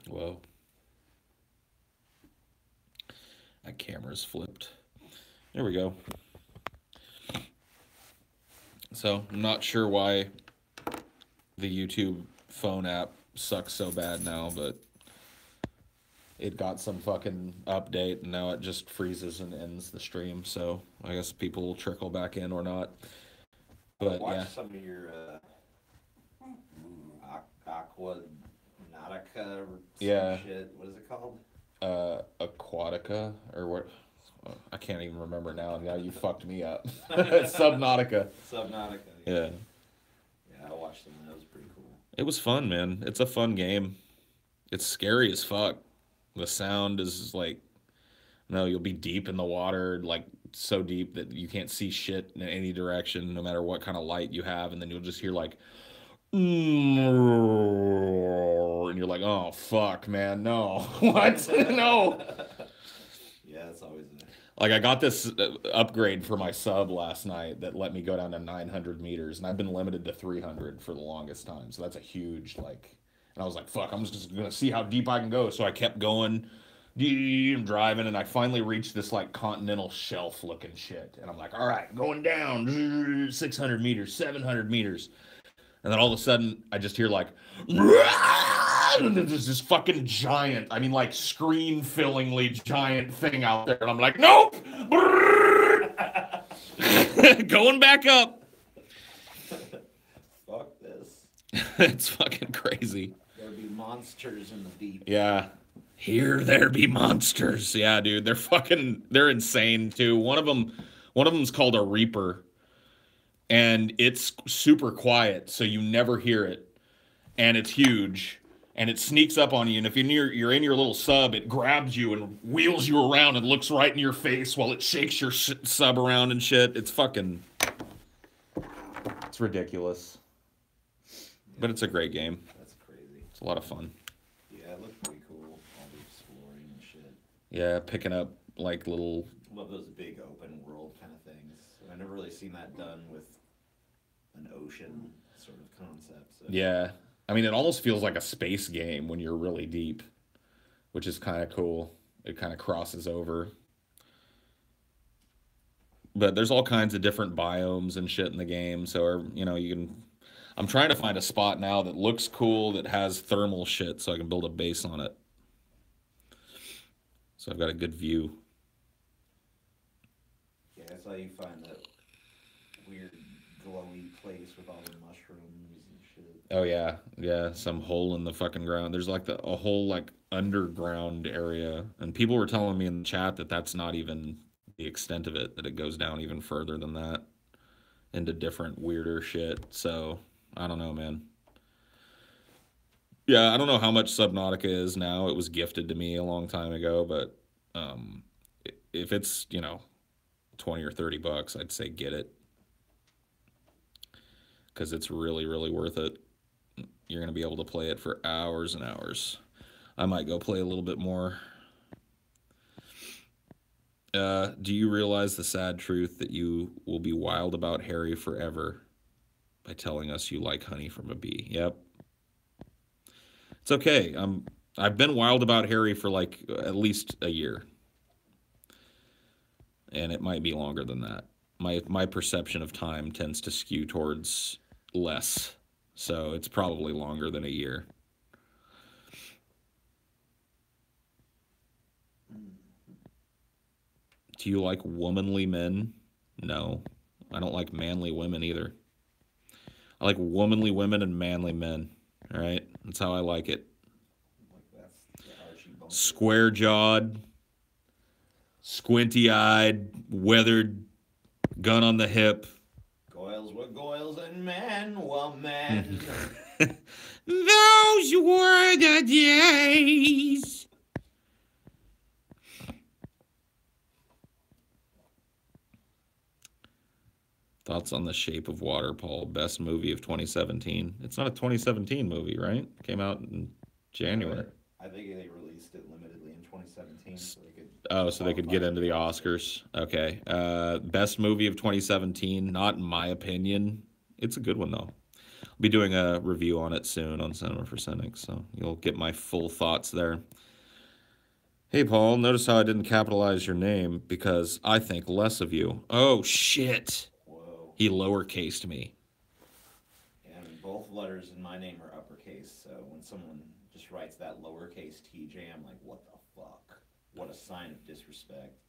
Whoa. That camera's flipped. There we go. So, I'm not sure why the YouTube phone app sucks so bad now, but it got some fucking update and now it just freezes and ends the stream. So, I guess people will trickle back in or not. I But yeah. watched some of your Aqua Nautica or Yeah. some shit. What is it called? Aquatica or what? I can't even remember now. Now you fucked me up. Subnautica. Subnautica. Yeah. Yeah, I watched them. That was pretty cool. It was fun, man. It's a fun game. It's scary as fuck. The sound is like, no, you'll be deep in the water, like so deep that you can't see shit in any direction, no matter what kind of light you have, and then you'll just hear like, and you're like, oh fuck, man, no, what, no. Yeah, it's always Like I got this upgrade for my sub last night that let me go down to 900 meters, and I've been limited to 300 for the longest time. So that's a huge like. And I was like, "Fuck, I'm just gonna see how deep I can go." So I kept going, driving, and I finally reached this like continental shelf looking shit. And I'm like, "All right, going down 600 meters, 700 meters," and then all of a sudden I just hear like, and there's this fucking giant, I mean like screen-fillingly giant thing out there, and I'm like, nope, going back up. fuck this. It's fucking crazy. There'll be monsters in the deep. Yeah. Here there be monsters. Yeah, dude, they're insane too. One of them's called a Reaper, and it's super quiet, so you never hear it, and it's huge, and it sneaks up on you. And if you're in your little sub, it grabs you and wheels you around and looks right in your face while it shakes your sub around and shit. It's ridiculous, but it's a great game. That's crazy. It's a lot of fun. Yeah, it looked pretty cool. All the exploring and shit. Yeah, picking up like little. Love those big open world kind of things. I've never really seen that done with an ocean sort of concept. So. Yeah, I mean, it almost feels like a space game when you're really deep, which is kind of cool. It kind of crosses over. But there's all kinds of different biomes and shit in the game. So, you can. I'm trying to find a spot now that looks cool that has thermal shit so I can build a base on it. So I've got a good view. Yeah, that's how you find that weird glowy place with all the mushrooms and shit. Oh yeah, some hole in the fucking ground. There's like a whole like underground area, and people were telling me in the chat that that's not even the extent of it. That it goes down even further than that into different weirder shit. So I don't know, man. Yeah, I don't know how much Subnautica is now. It was gifted to me a long time ago, but if it's 20 or 30 bucks, I'd say get it because it's really really worth it. You're going to be able to play it for hours and hours. I might go play a little bit more. Do you realize the sad truth that you will be wild about Harry forever by telling us you like honey from a bee? Yep. It's okay. I've been wild about Harry for like at least a year. And it might be longer than that. My perception of time tends to skew towards less. So it's probably longer than a year. Do you like womanly men? No. I don't like manly women either. I like womanly women and manly men. All right? That's how I like it. Square jawed, squinty eyed, weathered, gun on the hip. Goils were goils and men were men. Those were the days. Thoughts on The Shape of Water, Paul? Best movie of 2017. It's not a 2017 movie, right? Came out in January. I think they released it limitedly in 2017 so they could get into the Oscars. Okay. Best movie of 2017, not in my opinion. It's a good one, though. Be doing a review on it soon on Cinema for Cynics, so you'll get my full thoughts there. Hey, Paul, notice how I didn't capitalize your name because I think less of you. Oh, shit. Whoa. He lowercased me. Yeah, I mean, both letters in my name are uppercase, so when someone just writes that lowercase TJ, I'm like, what the fuck? What a sign of disrespect.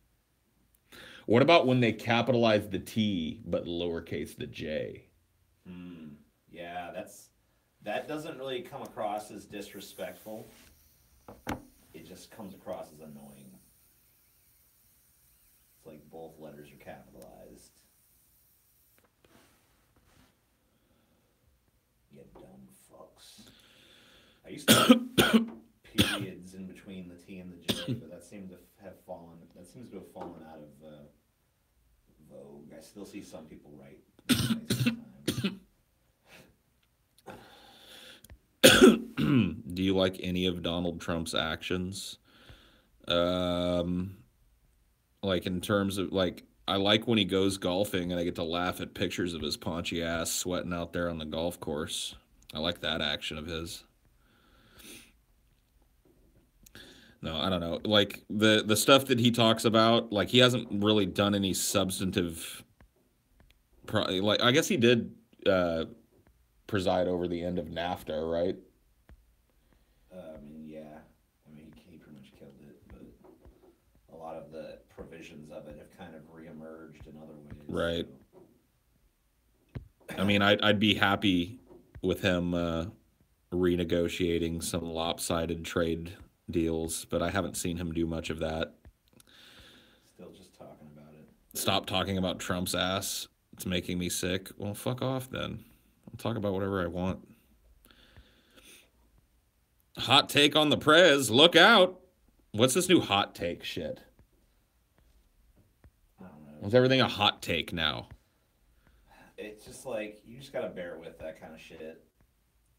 What about when they capitalize the T but lowercase the J? Yeah, that doesn't really come across as disrespectful. It just comes across as annoying. It's like both letters are capitalized. You dumb fucks. I used to have periods in between the T and the J, but that seems to have fallen out of vogue. I still see some people write sometimes. Do you like any of Donald Trump's actions? Like in terms of like I like when he goes golfing and I get to laugh at pictures of his paunchy ass sweating out there on the golf course. I like that action of his. No, I don't know. Like the stuff that he talks about, like he hasn't really done any substantive. Like I guess he did preside over the end of NAFTA, right? I mean, yeah. I mean, he pretty much killed it, but a lot of the provisions of it have kind of reemerged in other ways. Right. So. I mean, I'd be happy with him renegotiating some lopsided trade deals, but I haven't seen him do much of that. Still just talking about it. Stop talking about Trump's ass. It's making me sick. Well, fuck off then. I'll talk about whatever I want. Hot take on the Prez. Look out. What's this new hot take shit? I don't know. Is everything a hot take now? It's just like, you just gotta bear with that kind of shit.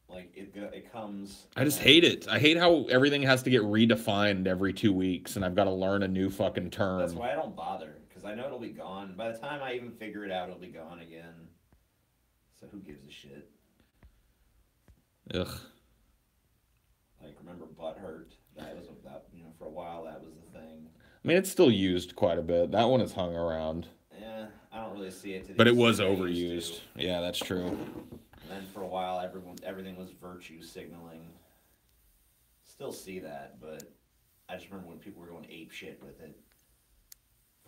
Like, it comes... I just hate it. I hate how everything has to get redefined every 2 weeks, and I've got to learn a new fucking term. That's why I don't bother, because I know it'll be gone. By the time I even figure it out, it'll be gone again. So who gives a shit? Ugh. Like, remember Butthurt? For a while that was the thing. I mean, it's still used quite a bit. That one is hung around. Yeah, I don't really see it. But it was overused. Yeah, that's true. And then for a while, everything was virtue signaling. Still see that, but I just remember when people were going ape shit with it.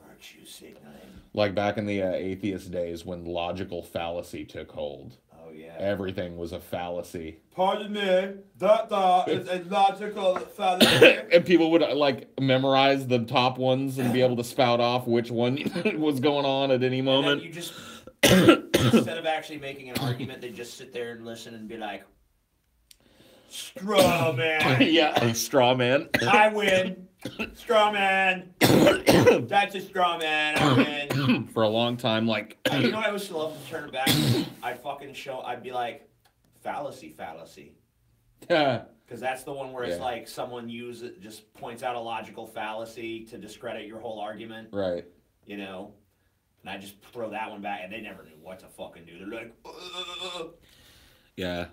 Virtue signaling. Like back in the atheist days when logical fallacy took hold. Oh, yeah. Everything was a fallacy. Pardon me, that is a logical fallacy. And people would like memorize the top ones and be able to spout off which one was going on at any moment. And you just, instead of actually making an argument, they just sit there and listen and be like, straw man. Yeah, straw man. I win. Straw man. That's a straw man. I win. For a long time, like... You know, I used to love to turn it back. I'd be like, fallacy. Yeah. Because that's the one where it's like someone just points out a logical fallacy to discredit your whole argument. Right. You know? And I just throw that one back, and they never knew what to fucking do. They're like, ugh. Yeah.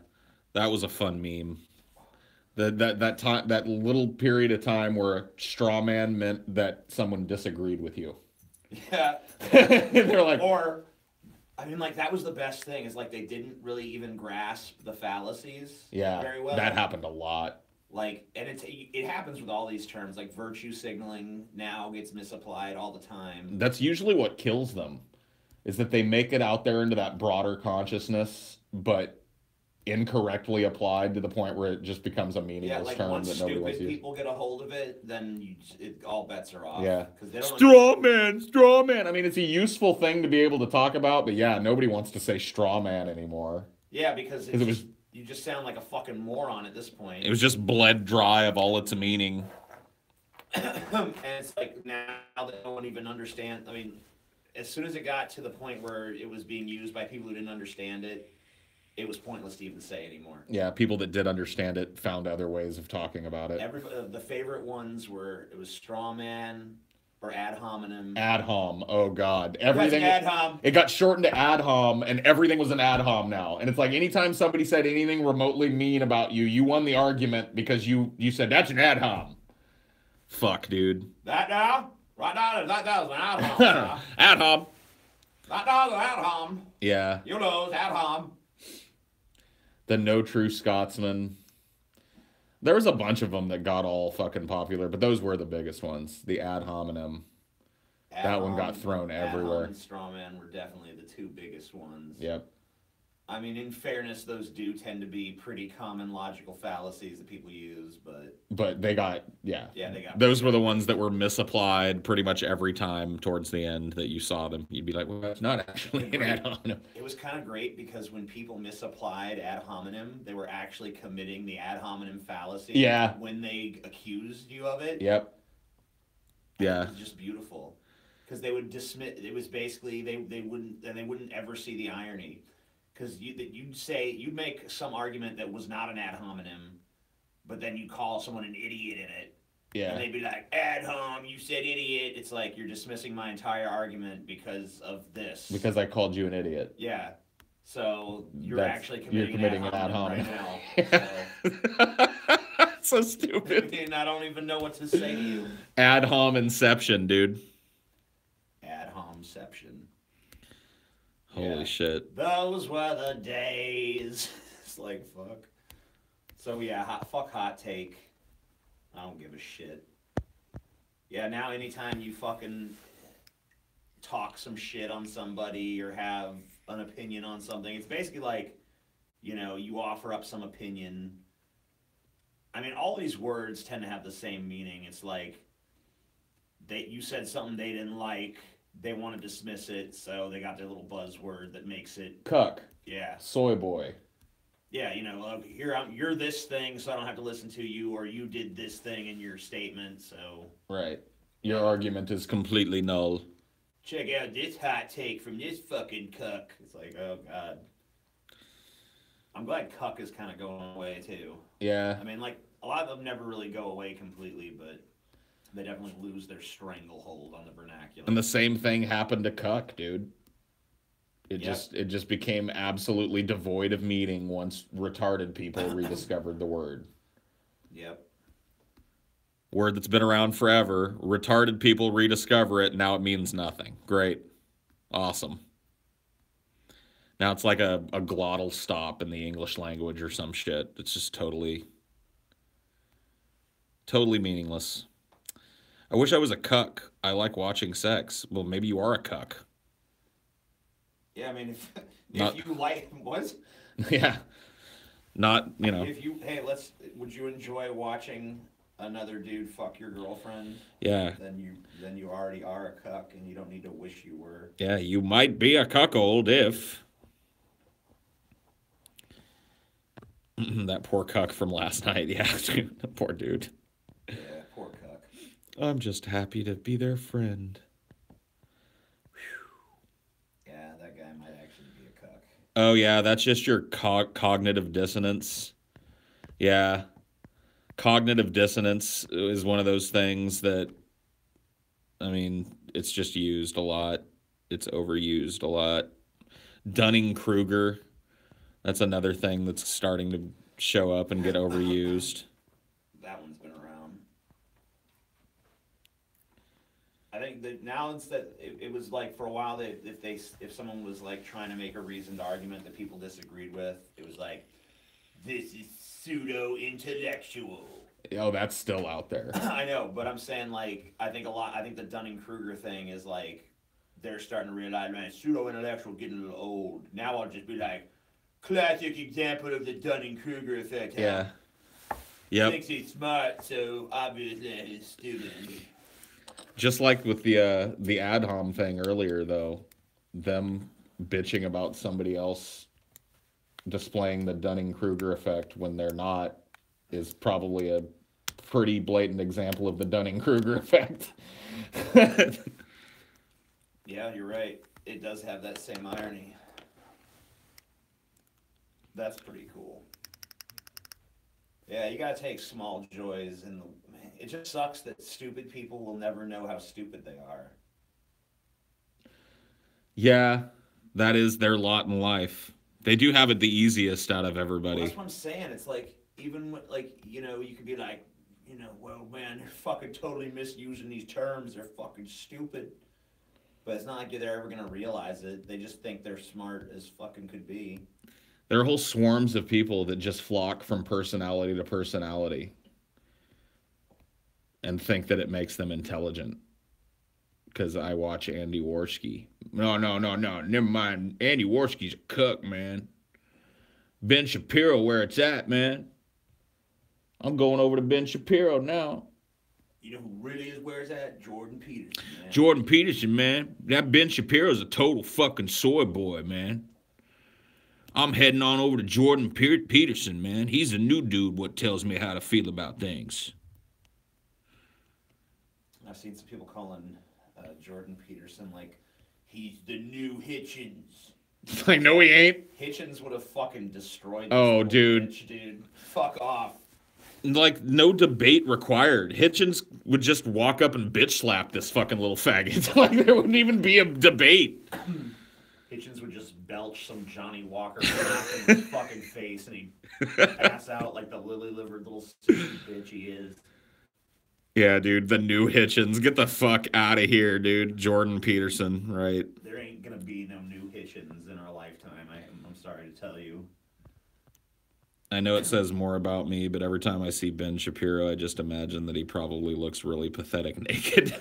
That was a fun meme. That little period of time where a straw man meant that someone disagreed with you. Yeah. They're like... Or... I mean, like, that was the best thing, is, like, they didn't really even grasp the fallacies very well. That happened a lot. Like, and it happens with all these terms, like, virtue signaling now gets misapplied all the time. That's usually what kills them, is that they make it out there into that broader consciousness, but incorrectly applied to the point where it just becomes a meaningless term that nobody wants to use. People get a hold of it, then all bets are off. Yeah. Straw man. I mean, it's a useful thing to be able to talk about, but yeah, nobody wants to say straw man anymore. Yeah, because you just sound like a fucking moron at this point. It was just bled dry of all its meaning. And it's like now they don't even understand. I mean, as soon as it got to the point where it was being used by people who didn't understand it, it was pointless to even say anymore. Yeah, people that did understand it found other ways of talking about it. The favorite ones it was straw man, or ad hominem. Ad hom. Oh God. That's Everything. an ad hom. It got shortened to ad hom, and everything was an ad hom now. And it's like anytime somebody said anything remotely mean about you, you won the argument because you said that's an ad hom. Fuck, dude. That now? Right now, that was an ad hom. Ad hom. That was an ad hom. Yeah. You know, it's ad hom. The No True Scotsman. There was a bunch of them that got all fucking popular, but those were the biggest ones. The ad hominem. That one got thrown everywhere. Ad hom and strawman were definitely the two biggest ones. Yep. I mean, in fairness, those do tend to be pretty common logical fallacies that people use, but they got they got those were the ones that were misapplied pretty much every time towards the end that you saw them. You'd be like, well, that's not actually an ad hominem. It was kind of great because when people misapplied ad hominem, they were actually committing the ad hominem fallacy. Yeah. When they accused you of it. Yep. Yeah. It was just beautiful because they would dismiss. It was basically they wouldn't ever see the irony. Because you'd make some argument that was not an ad hominem, but then you call someone an idiot in it. Yeah. And they'd be like, ad hom, you said idiot. It's like you're dismissing my entire argument because of this. Because I called you an idiot. Yeah. So you're actually committing an ad hominem right now. So stupid. And I don't even know what to say to you. Ad hom inception, dude. Ad homception. Holy shit. Those were the days. It's like, fuck. So, yeah, fuck hot take. I don't give a shit. Yeah, now anytime you fucking talk some shit on somebody or have an opinion on something, it's basically like, you offer up some opinion. I mean, all these words tend to have the same meaning. It's like, you said something they didn't like. They want to dismiss it, so they got their little buzzword that makes it... Cuck. Yeah. Soy boy. Yeah, you're this thing, so I don't have to listen to you, or you did this thing in your statement, so... Right. Your argument is completely null. Check out this hot take from this fucking cuck. It's like, oh, God. I'm glad cuck is kind of going away, too. Yeah. I mean, like, a lot of them never really go away completely, but... they definitely lose their stranglehold on the vernacular. And the same thing happened to cuck, dude. It just became absolutely devoid of meaning once retarded people rediscovered the word. Yep. Word that's been around forever. Retarded people rediscover it, now it means nothing. Great. Awesome. Now it's like a glottal stop in the English language or some shit. It's just totally meaningless. I wish I was a cuck. I like watching sex. Well, maybe you are a cuck. Yeah, I mean, if you like... What? Yeah. Not, would you enjoy watching another dude fuck your girlfriend? Yeah. Then you already are a cuck, and you don't need to wish you were. Yeah, you might be a cuckold if... that poor cuck from last night. Yeah, poor dude. Yeah, poor cuck. I'm just happy to be their friend. Whew. Yeah, that guy might actually be a cuck. Oh, yeah, that's just your cognitive dissonance. Yeah. Cognitive dissonance is one of those things that, I mean, it's just used a lot. It's overused a lot. Dunning-Kruger, that's another thing that's starting to show up and get overused. That one's been around. I think that now instead, it was like for a while that if someone was like trying to make a reasoned argument that people disagreed with, it was like, this is pseudo-intellectual. Oh, that's still out there. I know, but I'm saying like I think the Dunning-Kruger thing is like they're starting to realize, man, pseudo-intellectual getting a little old. Now I'll just be like, classic example of the Dunning-Kruger effect. Yeah. Yep. Thinks he's smart, so obviously he's stupid. Just like with the ad hom thing earlier, though, them bitching about somebody else displaying the Dunning-Kruger effect when they're not is probably a pretty blatant example of the Dunning-Kruger effect. Yeah, you're right. It does have that same irony. That's pretty cool. Yeah, you gotta take small joys in it just sucks that stupid people will never know how stupid they are. Yeah, that is their lot in life. They do have it the easiest out of Well, that's everybody. what I'm saying. It's like, even like, you could be like, well, man, they're fucking totally misusing these terms. They're fucking stupid. But it's not like they're ever gonna realize it. They just think they're smart as fucking could be. There are whole swarms of people that just flock from personality to personality and think that it makes them intelligent. Because I watch Andy Worski. No, no, no, no. Never mind. Andy Worski's a cook, man. Ben Shapiro, where it's at, man. I'm going over to Ben Shapiro now. You know who really is where it's at? Jordan Peterson, man. Jordan Peterson, man. That Ben Shapiro's a total fucking soy boy, man. I'm heading on over to Jordan Peterson, man. He's a new dude what tells me how to feel about things. I've seen some people calling Jordan Peterson like he's the new Hitchens. Like, no, he ain't. Hitchens would have fucking destroyed this Oh, little dude. bitch, dude. Fuck off. Like, no debate required. Hitchens would just walk up and bitch slap this fucking little faggot. Like, there wouldn't even be a debate. Hitchens would just belch some Johnny Walker in his fucking face, and he'd pass out like the lily-livered little stupid bitch he is. Yeah, dude, the new Hitchens. Get the fuck out of here, dude. Jordan Peterson, right? There ain't gonna be no new Hitchens in our lifetime. I'm sorry to tell you. I know it says more about me, but every time I see Ben Shapiro, I just imagine that he probably looks really pathetic naked.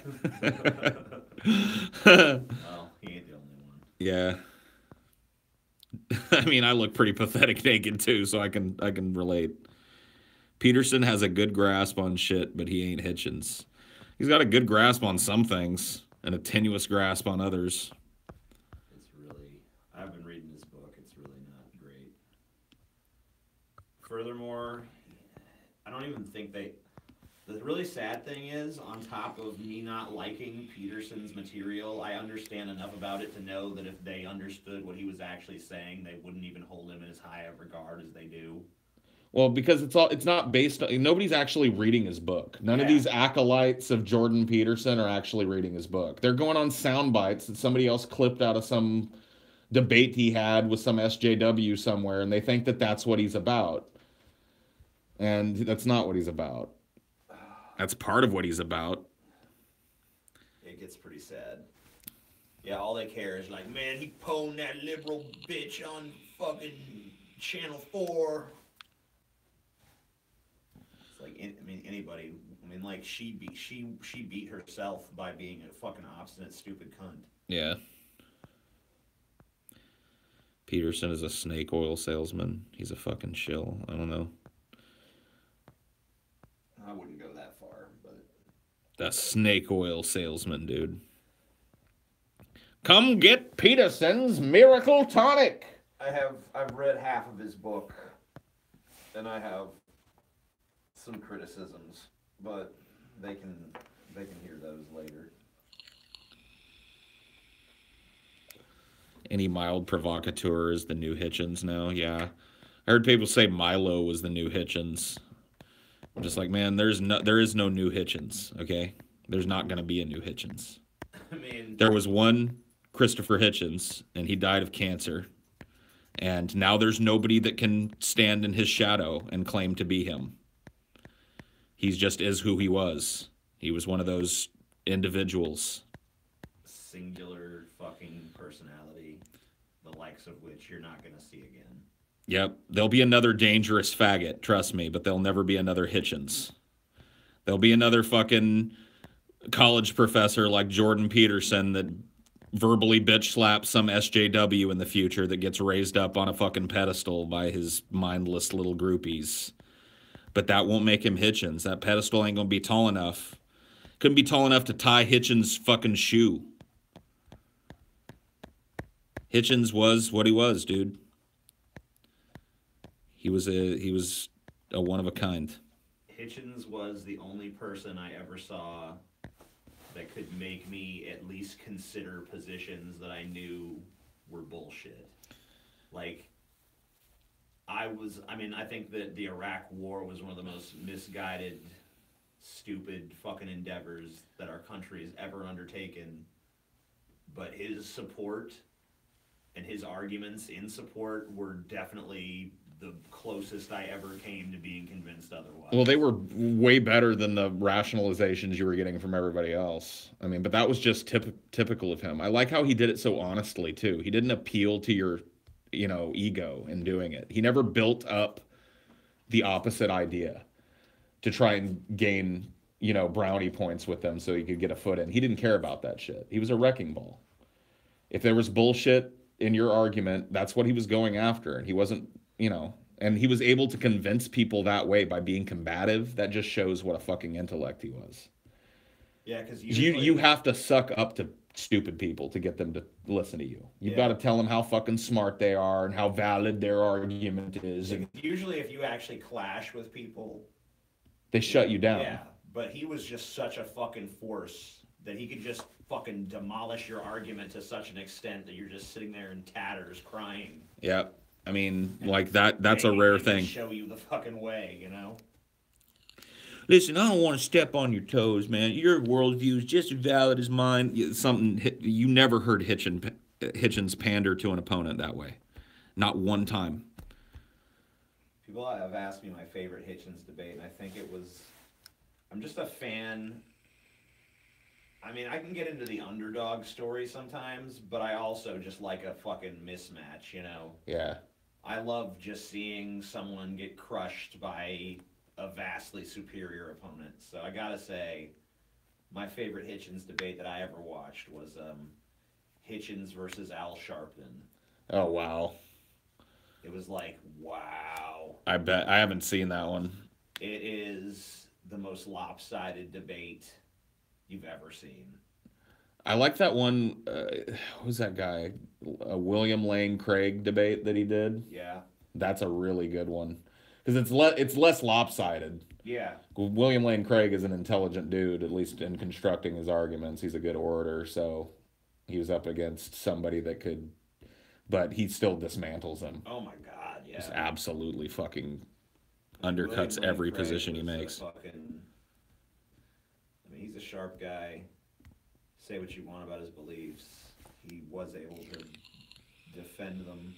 Well, he ain't the only one. Yeah. I mean, I look pretty pathetic naked too, so I can relate. Peterson has a good grasp on shit, but he ain't Hitchens. He's got a good grasp on some things and a tenuous grasp on others. I've been reading this book. It's really not great. Furthermore, I don't even think the really sad thing is, on top of me not liking Peterson's material, I understand enough about it to know that if they understood what he was actually saying, they wouldn't even hold him in as high of regard as they do. Well, because it's not based on, nobody's actually reading his book. None of these acolytes of Jordan Peterson are actually reading his book. They're going on sound bites that somebody else clipped out of some debate he had with some SJW somewhere, and they think that that's what he's about. And that's not what he's about. That's part of what he's about. It gets pretty sad. Yeah, all they care is like, man, he pwned that liberal bitch on fucking Channel 4. It's like, I mean, anybody. I mean, like, she beat herself by being a fucking obstinate, stupid cunt. Yeah. Peterson is a snake oil salesman. He's a fucking shill. I don't know. I wouldn't go that far, but... A snake oil salesman, dude. Come get Peterson's Miracle Tonic. I've read half of his book, and I have some criticisms, but they can hear those later. Any mild provocateur is the new Hitchens now. Yeah, I heard people say Milo was the new Hitchens. I'm just like, man, there is no new Hitchens. Okay, there's not gonna be a new Hitchens. I mean, there was one Christopher Hitchens, and he died of cancer. And now there's nobody that can stand in his shadow and claim to be him. He just is who he was. He was one of those individuals. Singular fucking personality, the likes of which you're not going to see again. Yep. There'll be another dangerous faggot, trust me, but there'll never be another Hitchens. There'll be another fucking college professor like Jordan Peterson that verbally bitch slaps some SJW in the future that gets raised up on a fucking pedestal by his mindless little groupies. But that won't make him Hitchens. That pedestal ain't gonna be tall enough. Couldn't be tall enough to tie Hitchens' fucking shoe. Hitchens was what he was, dude. He was a one of a kind. Hitchens was the only person I ever saw that could make me at least consider positions that I knew were bullshit. Like, I think that the Iraq War was one of the most misguided stupid fucking endeavors that our country has ever undertaken. But his support and his arguments in support were definitely the closest I ever came to being convinced otherwise. Well, they were way better than the rationalizations you were getting from everybody else. I mean, but that was just typical of him. I like how he did it so honestly, too. He didn't appeal to your, ego in doing it. He never built up the opposite idea to try and gain, brownie points with them so he could get a foot in. He didn't care about that shit. He was a wrecking ball. If there was bullshit in your argument, that's what he was going after. And he wasn't, and he was able to convince people that way by being combative. That just shows what a fucking intellect he was. Yeah, because you have to suck up to stupid people to get them to listen to you. You've got to tell them how fucking smart they are and how valid their argument is. And usually if you actually clash with people, they shut you down. Yeah, but he was just such a fucking force that he could just fucking demolish your argument to such an extent that you're just sitting there in tatters crying. Yeah. I mean, like that's a rare thing. Show you the fucking way, Listen, I don't want to step on your toes, man. Your worldview is just as valid as mine. Something you never heard Hitchens pander to an opponent that way, not one time. People have asked me my favorite Hitchens debate, and I think it was. I'm just a fan. I mean, I can get into the underdog story sometimes, but I also just like a fucking mismatch, Yeah. I love just seeing someone get crushed by a vastly superior opponent. So I gotta say, my favorite Hitchens debate that I ever watched was Hitchens versus Al Sharpton. Oh, wow. It was like, wow. I bet. I haven't seen that one. It is the most lopsided debate you've ever seen. I like that one. Who's that guy? A William Lane Craig debate that he did. Yeah. That's a really good one. Because it's less lopsided. Yeah. William Lane Craig is an intelligent dude, at least in constructing his arguments. He's a good orator, so he was up against somebody that could, but he still dismantles him. Oh my God, yeah. Just absolutely fucking undercuts every position he makes. He's a sharp guy. Say what you want about his beliefs. He was able to defend them.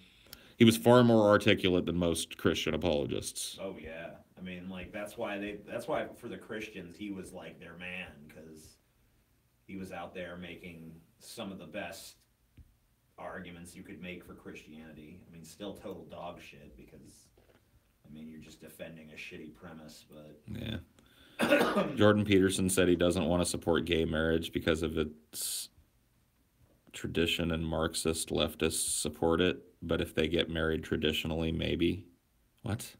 He was far more articulate than most Christian apologists. Oh yeah, I mean, like that's why for the Christians he was like their man, because he was out there making some of the best arguments you could make for Christianity. I mean, still total dog shit because, I mean, you're just defending a shitty premise, but yeah. Jordan Peterson said he doesn't want to support gay marriage because of its tradition, and Marxist leftists support it. But if they get married traditionally, maybe. What?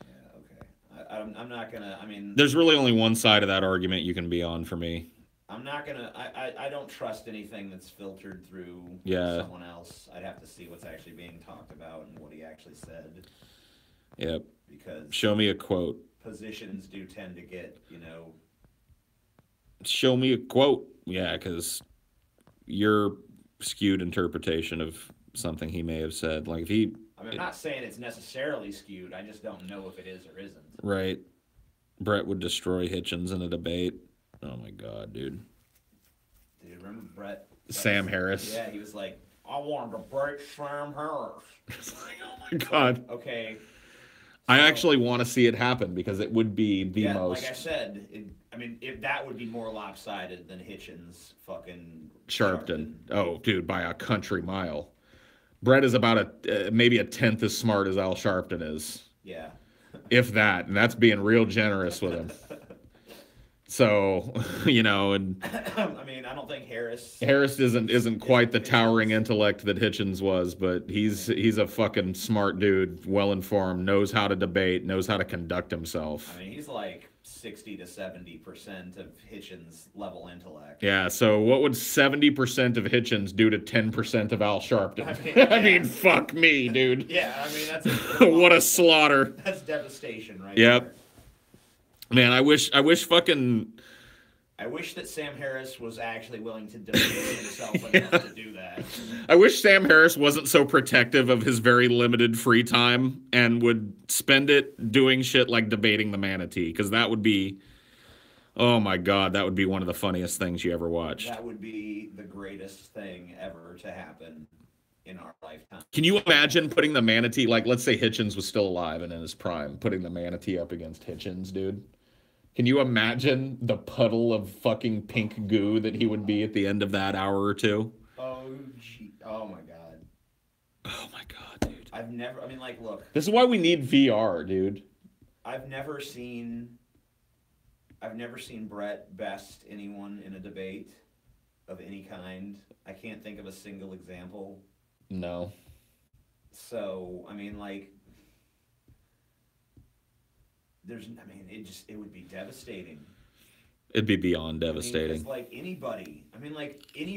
Yeah, okay. I'm not gonna. I mean, there's really only one side of that argument you can be on for me. I'm not gonna. I don't trust anything that's filtered through someone else. I'd have to see what's actually being talked about and what he actually said. Yep. Because show me a quote. Positions do tend to get, Show me a quote. Yeah, because your skewed interpretation of something he may have said. Like if he... I'm not saying it's necessarily skewed. I just don't know if it is or isn't. Right. Brett would destroy Hitchens in a debate. Oh, my God, dude. Dude, remember Brett? Sam Harris? Yeah, he was like, I wanted to break Sam Harris. It's like, oh, my God. Okay. I actually want to see it happen because it would be the most... like I said, if that would be more lopsided than Hitchens fucking... Sharpton. Oh, dude, by a country mile. Brett is about maybe a tenth as smart as Al Sharpton is. Yeah. If that, and that's being real generous with him. So, and... I mean, I don't think Harris isn't quite the towering intellect that Hitchens was, but he's a fucking smart dude, well-informed, knows how to debate, knows how to conduct himself. I mean, he's like 60 to 70% of Hitchens' level intellect. Yeah, so what would 70% of Hitchens do to 10% of Al Sharpton? I mean, fuck me, dude. Yeah, I mean, that's... what a slaughter. That's devastation right Yep. there. Man, I wish fucking I wish that Sam Harris was actually willing to devote himself enough to do that. I wish Sam Harris wasn't so protective of his very limited free time and would spend it doing shit like debating the manatee, because that would be, oh my God, that would be one of the funniest things you ever watched. That would be the greatest thing ever to happen in our lifetime. Can you imagine putting the manatee, like, let's say Hitchens was still alive and in his prime, putting the manatee up against Hitchens, dude? Can you imagine the puddle of fucking pink goo that he would be at the end of that hour or two? Oh, gee. Oh my God. Oh my God, dude. I mean, like, look. This is why we need VR, dude. I've never seen Brett best anyone in a debate of any kind. I can't think of a single example. No. So, I mean, like, it would be devastating. It'd be beyond devastating. Like any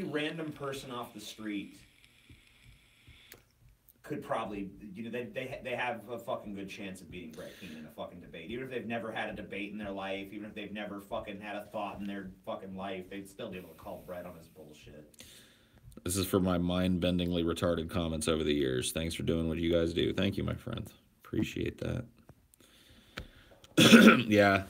random person off the street could probably, they have a fucking good chance of beating Brett Keane in a fucking debate. Even if they've never had a debate in their life, even if they've never fucking had a thought in their fucking life, they'd still be able to call Brett on his bullshit. This is for my mind-bendingly retarded comments over the years. Thanks for doing what you guys do. Thank you, my friend. Appreciate that. Yeah.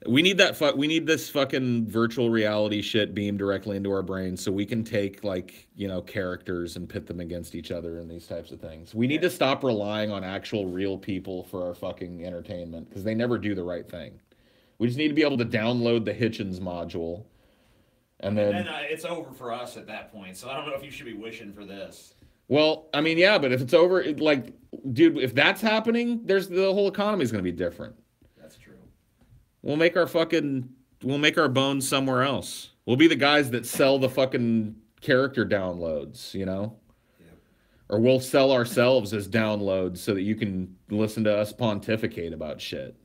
We need this fucking virtual reality shit beamed directly into our brains so we can take, like, characters and pit them against each other and these types of things. We need to stop relying on actual real people for our fucking entertainment, because they never do the right thing. We just need to be able to download the Hitchens module. And then it's over for us at that point. So I don't know if you should be wishing for this. Well, I mean, yeah, but if it's over, dude, if that's happening, the whole economy is going to be different. That's true. We'll make our bones somewhere else. We'll be the guys that sell the fucking character downloads, Yep. Or we'll sell ourselves as downloads so that you can listen to us pontificate about shit.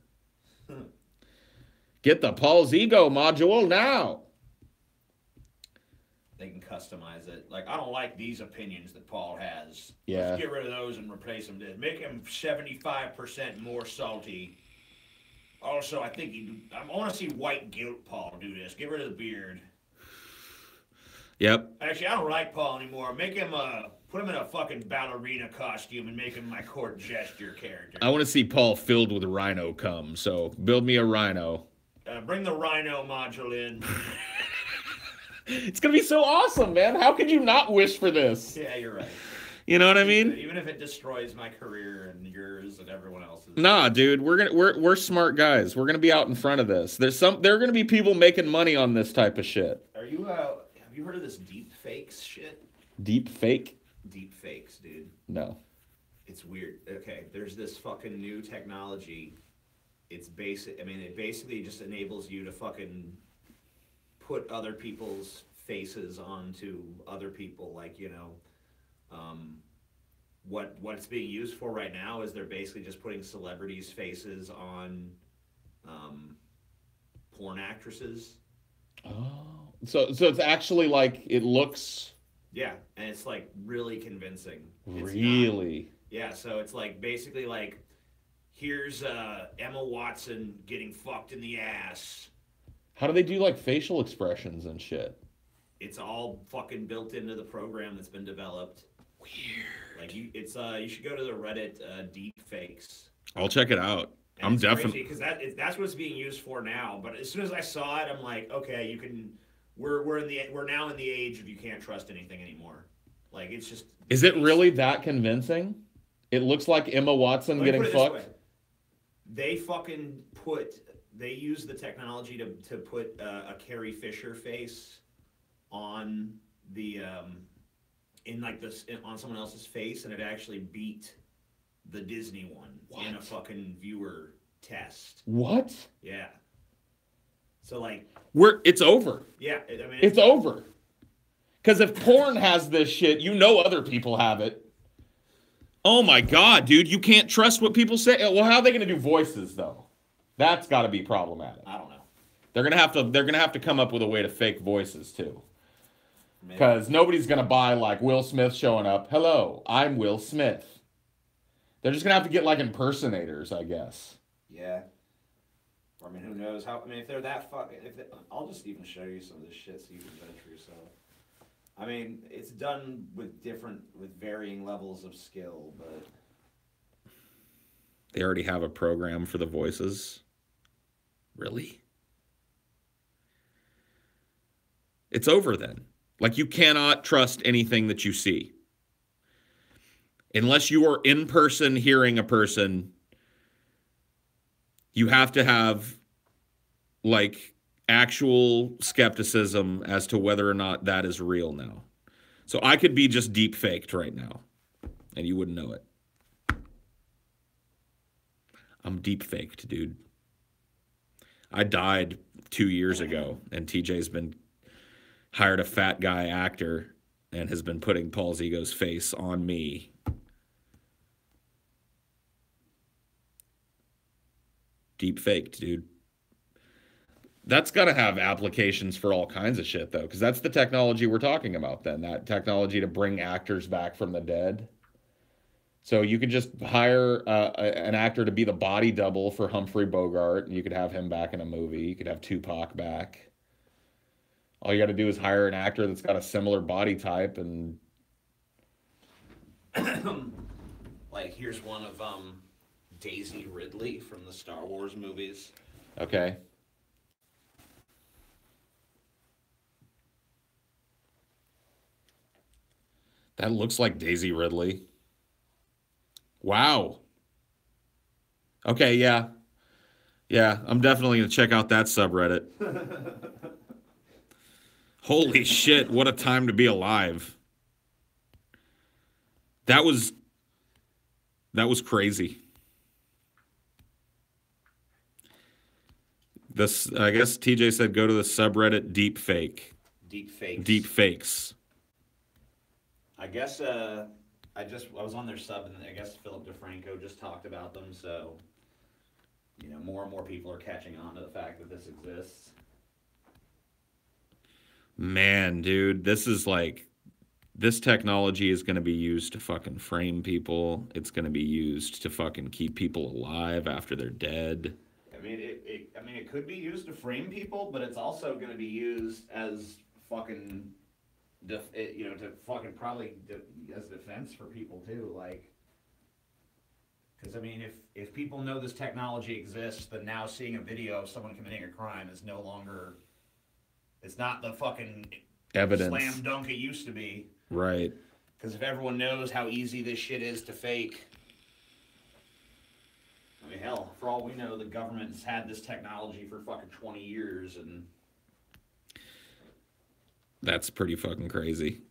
Get the Paul's Ego module now. They can customize it. Like, I don't like these opinions that Paul has. Yeah. Let's get rid of those and replace them. Make him 75% more salty. Also, I want to see white guilt Paul do this. Get rid of the beard. Yep. Actually, I don't like Paul anymore. Make him put him in a fucking ballerina costume and make him my court gesture character. I want to see Paul filled with rhino cum. So build me a rhino. Bring the rhino module in. It's gonna be so awesome, man. How could you not wish for this? Yeah, you're right. You know what I mean? Even if it destroys my career and yours and everyone else's. Nah, dude, we're smart guys. We're gonna be out in front of this. There are gonna be people making money on this type of shit. Have you heard of this deep fakes shit? Deep fake? Deep fakes, dude. No. It's weird. Okay, there's this fucking new technology. It's basic. I mean, it basically just enables you to fucking put other people's faces onto other people, like, what it's being used for right now is they're basically just putting celebrities' faces on porn actresses. Oh, so it's actually like it looks. Yeah, and it's like really convincing. Really? Yeah, so it's like basically like, here's Emma Watson getting fucked in the ass. How do they do like facial expressions and shit? It's all fucking built into the program that's been developed. Weird. Like you should go to the Reddit deep fakes. I'll check it out. And I'm definitely because that's what it's being used for now. But as soon as I saw it, I'm like, okay, you can. We're now in the age of you can't trust anything anymore. Like it's just. Is it really that convincing? It looks like Emma Watson getting fucked. They use the technology to put a Carrie Fisher face on the on someone else's face, and it actually beat the Disney one in a fucking viewer test. What? Yeah. So like it's over. Yeah, it's over. Because if porn has this shit, other people have it. Oh my God, dude, you can't trust what people say. Well, how are they going to do voices though? That's got to be problematic. I don't know. They're gonna have to come up with a way to fake voices too. Because nobody's gonna buy like Will Smith showing up. Hello, I'm Will Smith. They're just gonna have to get like impersonators, I guess. Yeah. Or, I mean, who knows how? I mean, if they're that fucking, I'll just even show you some of this shit so you can judge for yourself. I mean, it's done with varying levels of skill, but They already have a program for the voices. Really? It's over then. Like, you cannot trust anything that you see. Unless you are in person hearing a person, you have to have, like, actual skepticism as to whether or not that is real now. So I could be just deep faked right now, and you wouldn't know it. I'm deep faked, dude. I died 2 years ago, and TJ's been hired a fat guy actor and has been putting Paul's Ego's face on me. Deep faked, dude. That's got to have applications for all kinds of shit, though, because that's the technology we're talking about then. That technology to bring actors back from the dead. So you could just hire an actor to be the body double for Humphrey Bogart, and you could have him back in a movie. You could have Tupac back. All you got to do is hire an actor that's got a similar body type, and like, here's one of Daisy Ridley from the Star Wars movies. okay. That looks like Daisy Ridley. Wow. Okay, yeah. Yeah, I'm definitely going to check out that subreddit. Holy shit, what a time to be alive. That was crazy. This, I guess TJ said go to the subreddit deepfake. Deep Fakes. I guess I was on their sub, and I guess Philip DeFranco just talked about them, so more and more people are catching on to the fact that this exists. Man, dude, this technology is going to be used to fucking frame people. It's going to be used to fucking keep people alive after they're dead. I mean, it could be used to frame people, but it's also going to be used as fucking, to fucking probably as defense for people too. Like, because I mean, if people know this technology exists, then now seeing a video of someone committing a crime is no longer. It's not the fucking Evidence. Slam dunk it used to be. Right. Because if everyone knows how easy this shit is to fake. I mean, hell, for all we know, the government's had this technology for fucking 20 years, and that's pretty fucking crazy.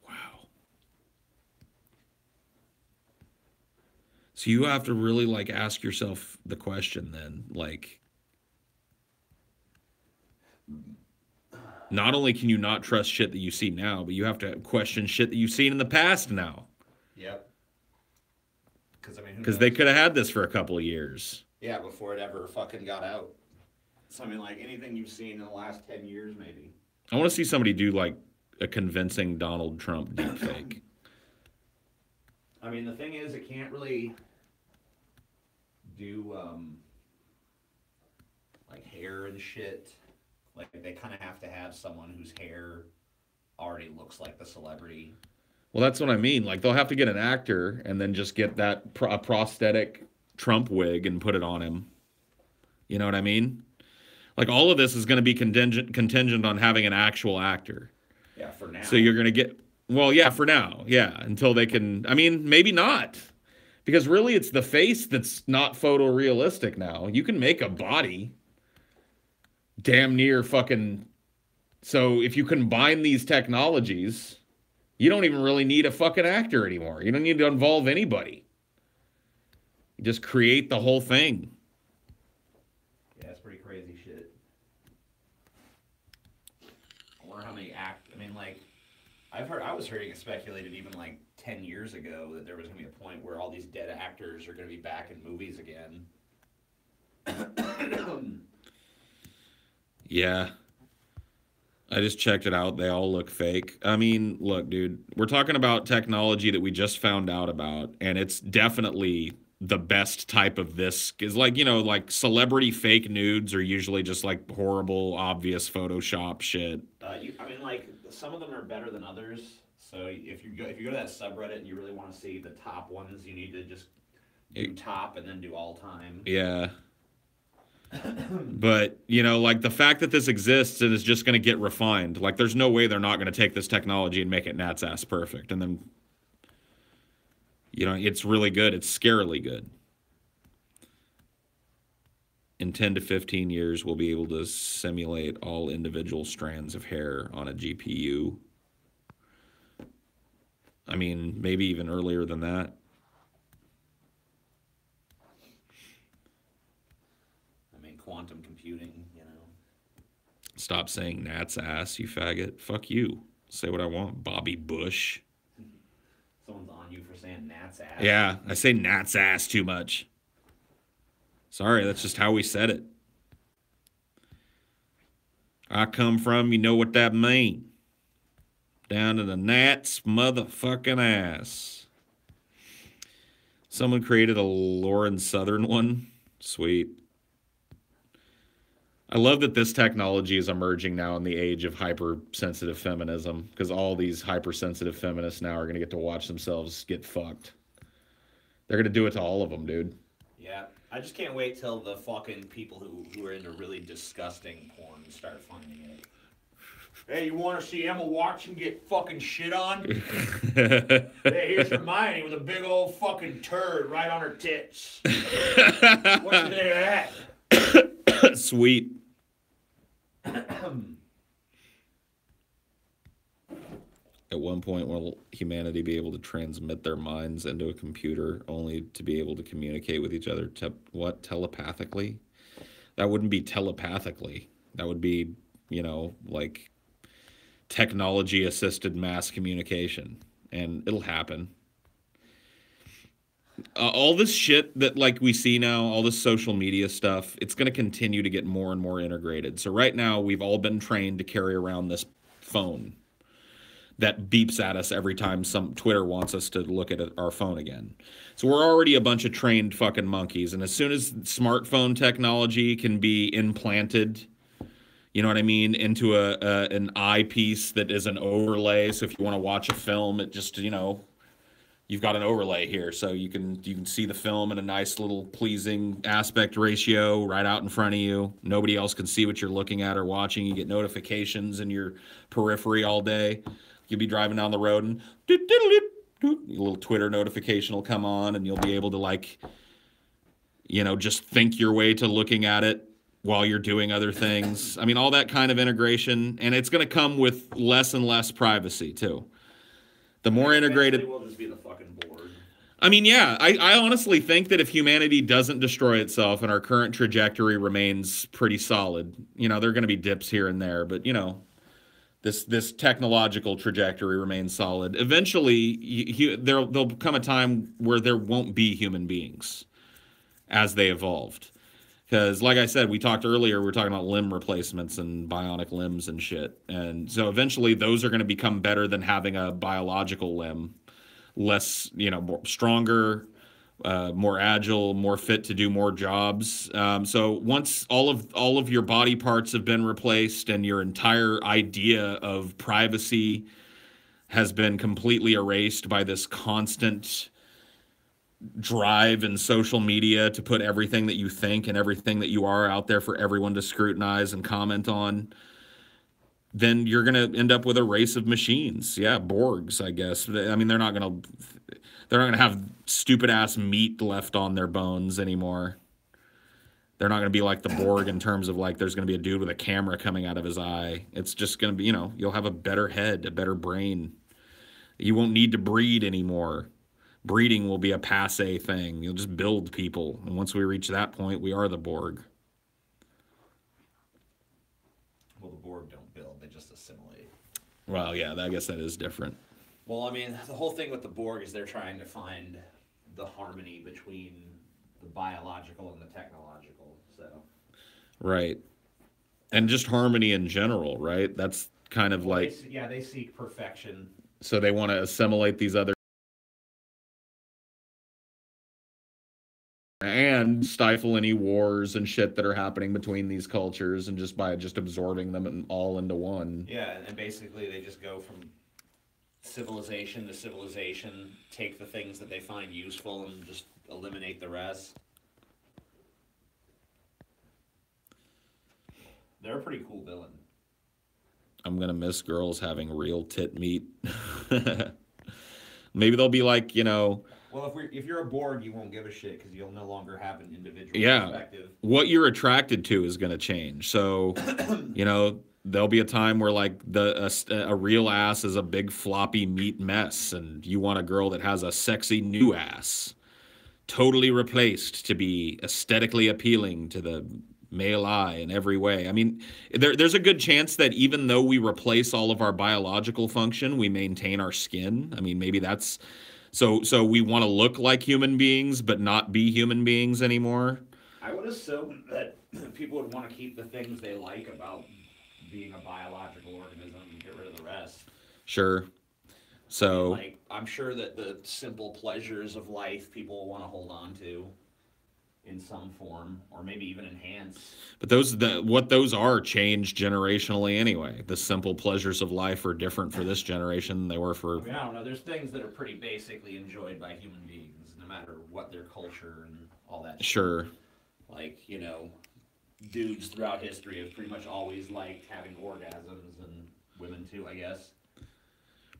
Wow. So you have to really, like, ask yourself the question then, like, not only can you not trust shit that you see now, but you have to question shit that you've seen in the past now. Yep. Because they could have had this for a couple of years. Yeah, before it ever fucking got out. So, I mean, like, anything you've seen in the last 10 years, maybe. I want to see somebody do, like, a convincing Donald Trump deepfake. I mean, the thing is, it can't really do, like, hair and shit. Like, they kind of have to have someone whose hair already looks like the celebrity. Well, that's what I mean. Like, they'll have to get an actor and then just get that a prosthetic Trump wig and put it on him. You know what I mean? Like, all of this is going to be contingent on having an actual actor. Yeah, for now. So you're going to get, well, yeah, for now. Yeah, until they can, I mean, maybe not. Because really, it's the face that's not photorealistic now. You can make a body damn near fucking, so if you combine these technologies, you don't even really need a fucking actor anymore. You don't need to involve anybody. You just create the whole thing. Yeah, it's pretty crazy shit. I wonder how many I mean, like, I was hearing it speculated even like 10 years ago that there was going to be a point where all these dead actors are going to be back in movies again. Yeah. I just checked it out. They all look fake. I mean, look, dude, we're talking about technology that we just found out about, and it's definitely the best type of this. Is like, like celebrity fake nudes are usually just like horrible, obvious Photoshop shit. I mean, like some of them are better than others. So if you go to that subreddit and you really want to see the top ones, you need to just do top and then do all time. Yeah. But, like the fact that this exists and is just going to get refined, like there's no way they're not going to take this technology and make it Nat's ass perfect. And then, it's really good. It's scarily good. In 10 to 15 years, we'll be able to simulate all individual strands of hair on a GPU. I mean, maybe even earlier than that. Quantum computing, Stop saying Nat's ass, you faggot. Fuck you. Say what I want, Bobby Bush. Someone's on you for saying Nat's ass. Yeah, I say Nat's ass too much. Sorry, that's just how we said it. I come from, you know what that mean. Down to the Nat's motherfucking ass. Someone created a Lauren Southern one. Sweet. I love that this technology is emerging now in the age of hypersensitive feminism, because all these hypersensitive feminists now are going to get to watch themselves get fucked. They're going to do it to all of them, dude. Yeah, I just can't wait till the fucking people who are into really disgusting porn start finding it. Hey, you want to see Emma Watson get fucking shit on? Hey, here's Hermione with a big old fucking turd right on her tits. What's the name of that? Sweet. At one point, will humanity be able to transmit their minds into a computer only to be able to communicate with each other? What? Telepathically? That wouldn't be telepathically. That would be, like technology-assisted mass communication. And it'll happen. All this shit that like we see now, all this social media stuff, it's going to continue to get more and more integrated. So right now, we've all been trained to carry around this phone that beeps at us every time some Twitter wants us to look at our phone again. So we're already a bunch of trained fucking monkeys. And as soon as smartphone technology can be implanted, you know what I mean, into an eyepiece that is an overlay. So if you want to watch a film, it just, you've got an overlay here, so you can see the film in a nice little pleasing aspect ratio right out in front of you. Nobody else can see what you're looking at or watching. You get notifications in your periphery all day. You'll be driving down the road and a little Twitter notification will come on, and you'll be able to just think your way to looking at it while you're doing other things. I mean, all that kind of integration, and it's going to come with less and less privacy too. The more integrated, we'll just be the fucking board. I mean, yeah, I honestly think that if humanity doesn't destroy itself and our current trajectory remains pretty solid, there are going to be dips here and there, but this technological trajectory remains solid. Eventually, there'll come a time where there won't be human beings as they evolved. Because, like I said, we talked earlier, we were talking about limb replacements and bionic limbs and shit. And so eventually those are going to become better than having a biological limb. Less, more stronger, more agile, more fit to do more jobs. So once all of your body parts have been replaced and your entire idea of privacy has been completely erased by this constant drive in social media to put everything that you think and everything that you are out there for everyone to scrutinize and comment on, then you're going to end up with a race of machines. Yeah, Borgs, I guess. I mean, they're not going to have stupid ass meat left on their bones anymore. They're not going to be like the Borg in terms of like there's going to be a dude with a camera coming out of his eye. It's just going to be, you'll have a better head, a better brain. You won't need to breed anymore. Breeding will be a passé thing. You'll just build people. And once we reach that point, we are the Borg. Well, the Borg don't build. They just assimilate. Well, yeah, I guess that is different. Well, I mean, the whole thing with the Borg is they're trying to find the harmony between the biological and the technological. So. Right. And just harmony in general, right? That's kind of Well, like, they seek perfection. so they want to assimilate these other and stifle any wars and shit that are happening between these cultures, and just by just absorbing them all into one. Yeah, and basically they just go from civilization to civilization, take the things that they find useful and just eliminate the rest. They're a pretty cool villain. I'm gonna miss girls having real tit meat. Maybe they'll be like, Well, if you're a Borg, you won't give a shit because you'll no longer have an individual yeah, perspective. what you're attracted to is gonna change. So, there'll be a time where like a real ass is a big floppy meat mess, and you want a girl that has a sexy new ass, totally replaced to be aesthetically appealing to the male eye in every way. I mean, there's a good chance that even though we replace all of our biological function, we maintain our skin. I mean, maybe that's so we want to look like human beings but not be human beings anymore. I would assume that people would want to keep the things they like about being a biological organism and get rid of the rest. Sure. So, like, I'm sure that the simple pleasures of life people will want to hold on to in some form, or maybe even enhance. but what those are changed generationally anyway. The simple pleasures of life are different for this generation than they were for. I mean, I don't know. There's things that are pretty basically enjoyed by human beings, no matter what their culture and all that. Sure. Shit. Like, dudes throughout history have pretty much always liked having orgasms, and women too, I guess.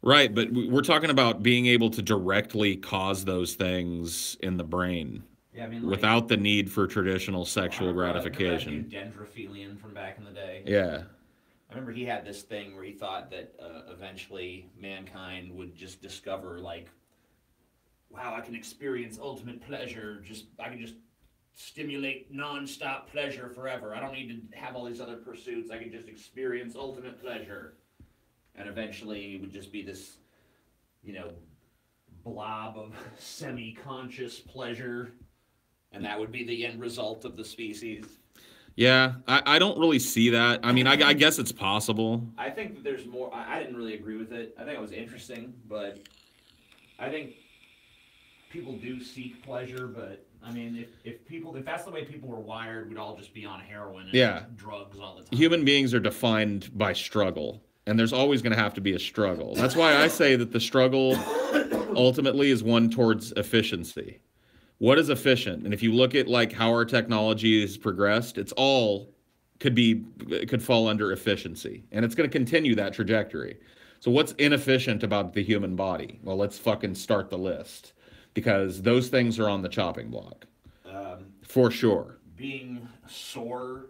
Right, but we're talking about being able to directly cause those things in the brain. Yeah, I mean, like, without the need for traditional sexual gratification. Dendrophilian from back in the day. Yeah. I remember he had this thing where he thought that eventually mankind would just discover, like, wow, I can experience ultimate pleasure. I can just stimulate non-stop pleasure forever. I don't need to have all these other pursuits. I can just experience ultimate pleasure. And eventually it would just be this, blob of semi-conscious pleasure. And that would be the end result of the species. Yeah, I don't really see that. I mean, I guess it's possible. I think that there's more. I didn't really agree with it. I think it was interesting, but I think people do seek pleasure. But I mean, if that's the way people were wired, we'd all just be on heroin and drugs all the time. Human beings are defined by struggle, and there's always going to have to be a struggle. That's why I say that the struggle ultimately is one towards efficiency. What is efficient? And if you look at like how our technology has progressed, it's all could fall under efficiency, and it's going to continue that trajectory. So what's inefficient about the human body? Well, let's fucking start the list, because those things are on the chopping block for sure. Being sore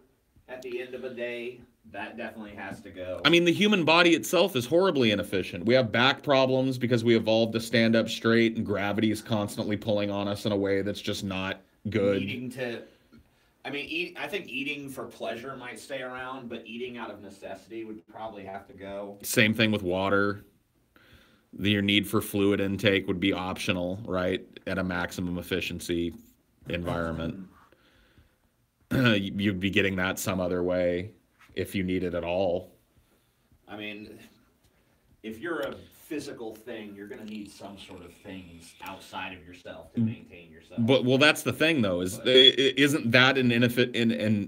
at the end of a day, that definitely has to go. I mean, the human body itself is horribly inefficient. We have back problems because we evolved to stand up straight, and gravity is constantly pulling on us in a way that's just not good. I think eating for pleasure might stay around, but eating out of necessity would probably have to go. Same thing with water. Your need for fluid intake would be optional, right? At a maximum efficiency environment. You'd be getting that some other way if you need it at all. I mean, if you're a physical thing, you're going to need some sort of things outside of yourself to maintain yourself. But that's the thing, though, isn't that an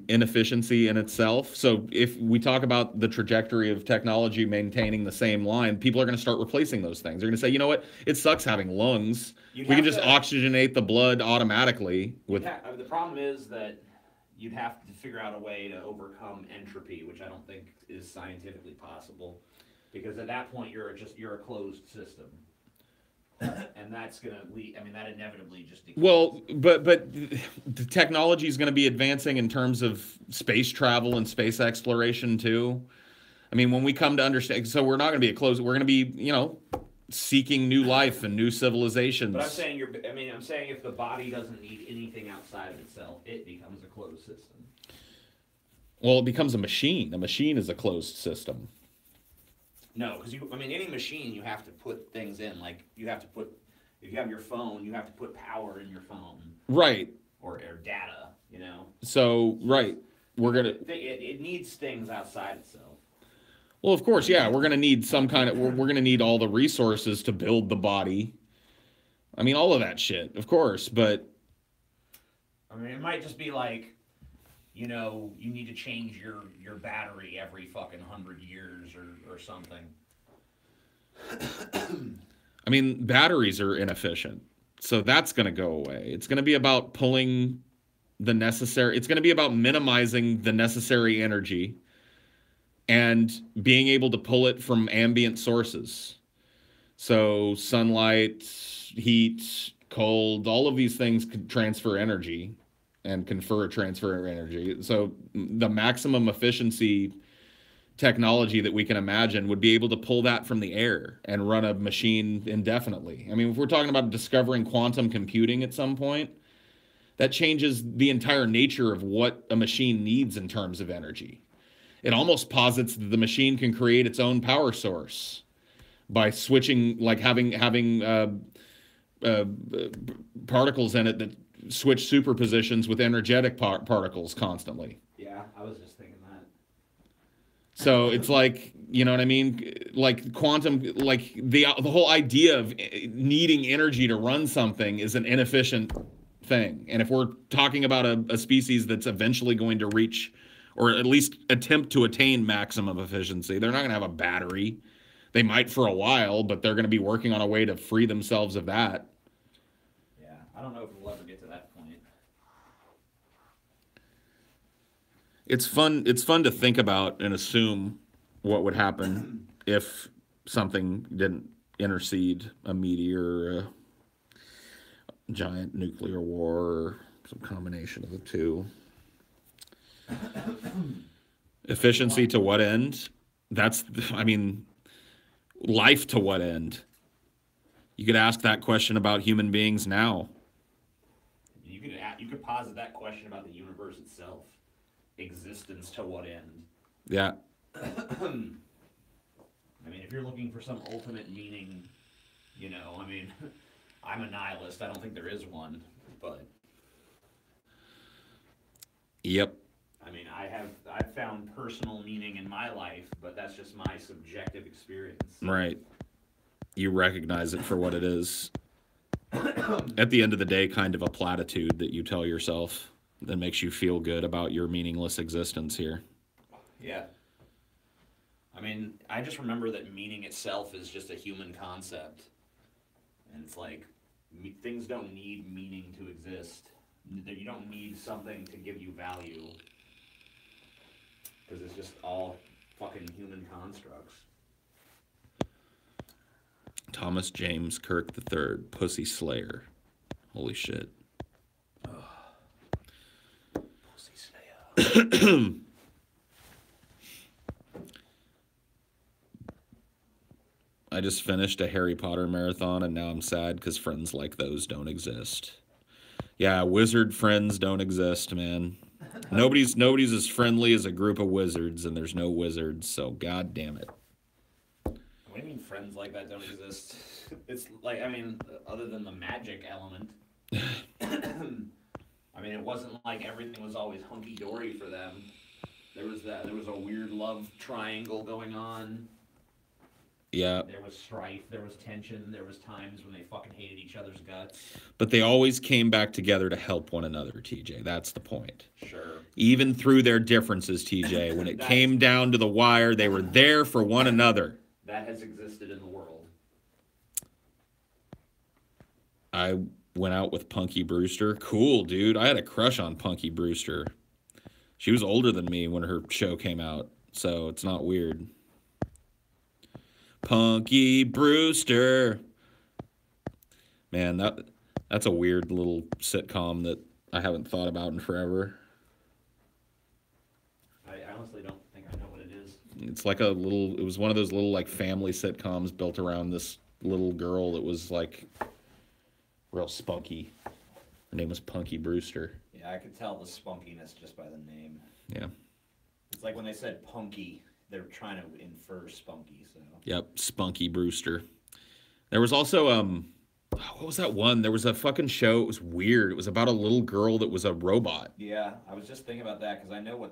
inefficiency in itself? So if we talk about the trajectory of technology maintaining the same line, people are going to start replacing those things. They're going to say, you know what? It sucks having lungs. We can just oxygenate the blood automatically. The problem is that you'd have to figure out a way to overcome entropy, which I don't think is scientifically possible, because at that point you're a closed system, and that's gonna lead. I mean, that inevitably just decreases. Well, but the technology is going to be advancing in terms of space travel and space exploration too. I mean, when we come to understand, so we're not going to be a closed. We're going to be, seeking new life and new civilizations. But I'm saying if the body doesn't need anything outside of itself, it becomes a closed system. Well, it becomes a machine. A machine is a closed system. No, because any machine, you have to put things in. Like, if you have your phone, you have to put power in your phone. Right. Or data, So, right. We're going to... It needs things outside itself. Well, of course, yeah, we're gonna need some kind of we're gonna need all the resources to build the body. I mean, all of that shit, of course, but I mean, it might just be like, you know, you need to change your battery every fucking 100 years or something. I mean, batteries are inefficient. So that's going to go away. It's going to be about pulling the necessary, it's going to be about minimizing the necessary energy and being able to pull it from ambient sources. So sunlight, heat, cold, all of these things can transfer energy and confer a transfer of energy. So the maximum efficiency technology that we can imagine would be able to pull that from the air and run a machine indefinitely. I mean, if we're talking about discovering quantum computing at some point, that changes the entire nature of what a machine needs in terms of energy. It almost posits that the machine can create its own power source by switching, like having particles in it that switch superpositions with energetic particles constantly. Yeah, I was just thinking that. So it's like, you know what I mean? Like quantum, like the whole idea of needing energy to run something is an inefficient thing. And if we're talking about a species that's eventually going to reach, or at least attempt to attain maximum efficiency, they're not going to have a battery. They might for a while, but they're going to be working on a way to free themselves of that. Yeah, I don't know if we'll ever get to that point. It's fun to think about and assume what would happen if something didn't intercede, a meteor, or a giant nuclear war, or some combination of the two. Efficiency to what end? That's, I mean, life to what end? You could ask that question about human beings now. You could posit that question about the universe itself. Existence to what end? Yeah. I mean, if you're looking for some ultimate meaning, you know, I mean, I'm a nihilist. I don't think there is one, but Yep. I mean, I've found personal meaning in my life, but that's just my subjective experience. Right. You recognize it for what it is. At the end of the day, kind of a platitude that you tell yourself that makes you feel good about your meaningless existence here. Yeah. I mean, I just remember that meaning itself is just a human concept. And it's like, things don't need meaning to exist. You don't need something to give you value. Because it's just all fucking human constructs. Thomas James Kirk III, Pussy Slayer. Holy shit. Pussy Slayer. I just finished a Harry Potter marathon, and now I'm sad because friends like those don't exist. Yeah, wizard friends don't exist, man. Nobody's as friendly as a group of wizards, and there's no wizards, so god damn it. What do you mean friends like that don't exist? It's like, I mean, other than the magic element. I mean, it wasn't like everything was always hunky-dory for them. There was a weird love triangle going on. Yeah. There was strife, there was tension, there was times when they fucking hated each other's guts. But they always came back together to help one another, TJ. That's the point. Sure. Even through their differences, TJ, when it came down to the wire, they were there for one another. That has existed in the world. I went out with Punky Brewster. Cool, dude. I had a crush on Punky Brewster. She was older than me when her show came out, so it's not weird. Punky Brewster. Man, that's a weird little sitcom that I haven't thought about in forever. I honestly don't think I know what it is. It's like it was one of those little like family sitcoms built around this little girl that was like real spunky. Her name was Punky Brewster. Yeah, I could tell the spunkiness just by the name. Yeah. It's like when they said punky, they're trying to infer spunky, so. Yep, Spunky Brewster. There was also what was that one? There was a fucking show. It was weird. It was about a little girl that was a robot. Yeah, I was just thinking about that because I know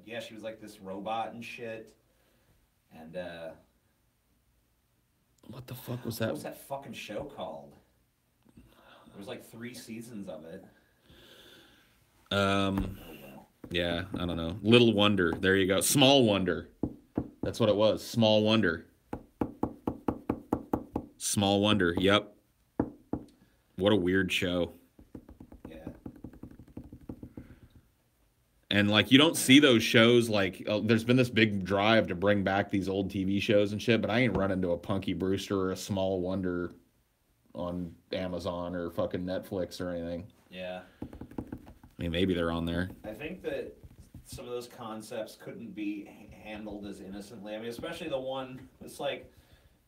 yeah, she was like this robot and shit. And What the fuck was what that? was that fucking show called? There was like 3 seasons of it. Um, Oh well. yeah, I don't know. Little Wonder. There you go. Small Wonder. That's what it was. Small Wonder. Small Wonder. Yep. What a weird show. Yeah. And like you don't see those shows like there's been this big drive to bring back these old TV shows and shit, but I ain't running to a Punky Brewster or a Small Wonder on Amazon or fucking Netflix or anything. Yeah. I mean, maybe they're on there. I think that some of those concepts couldn't be handled as innocently. I mean, especially the one that's like,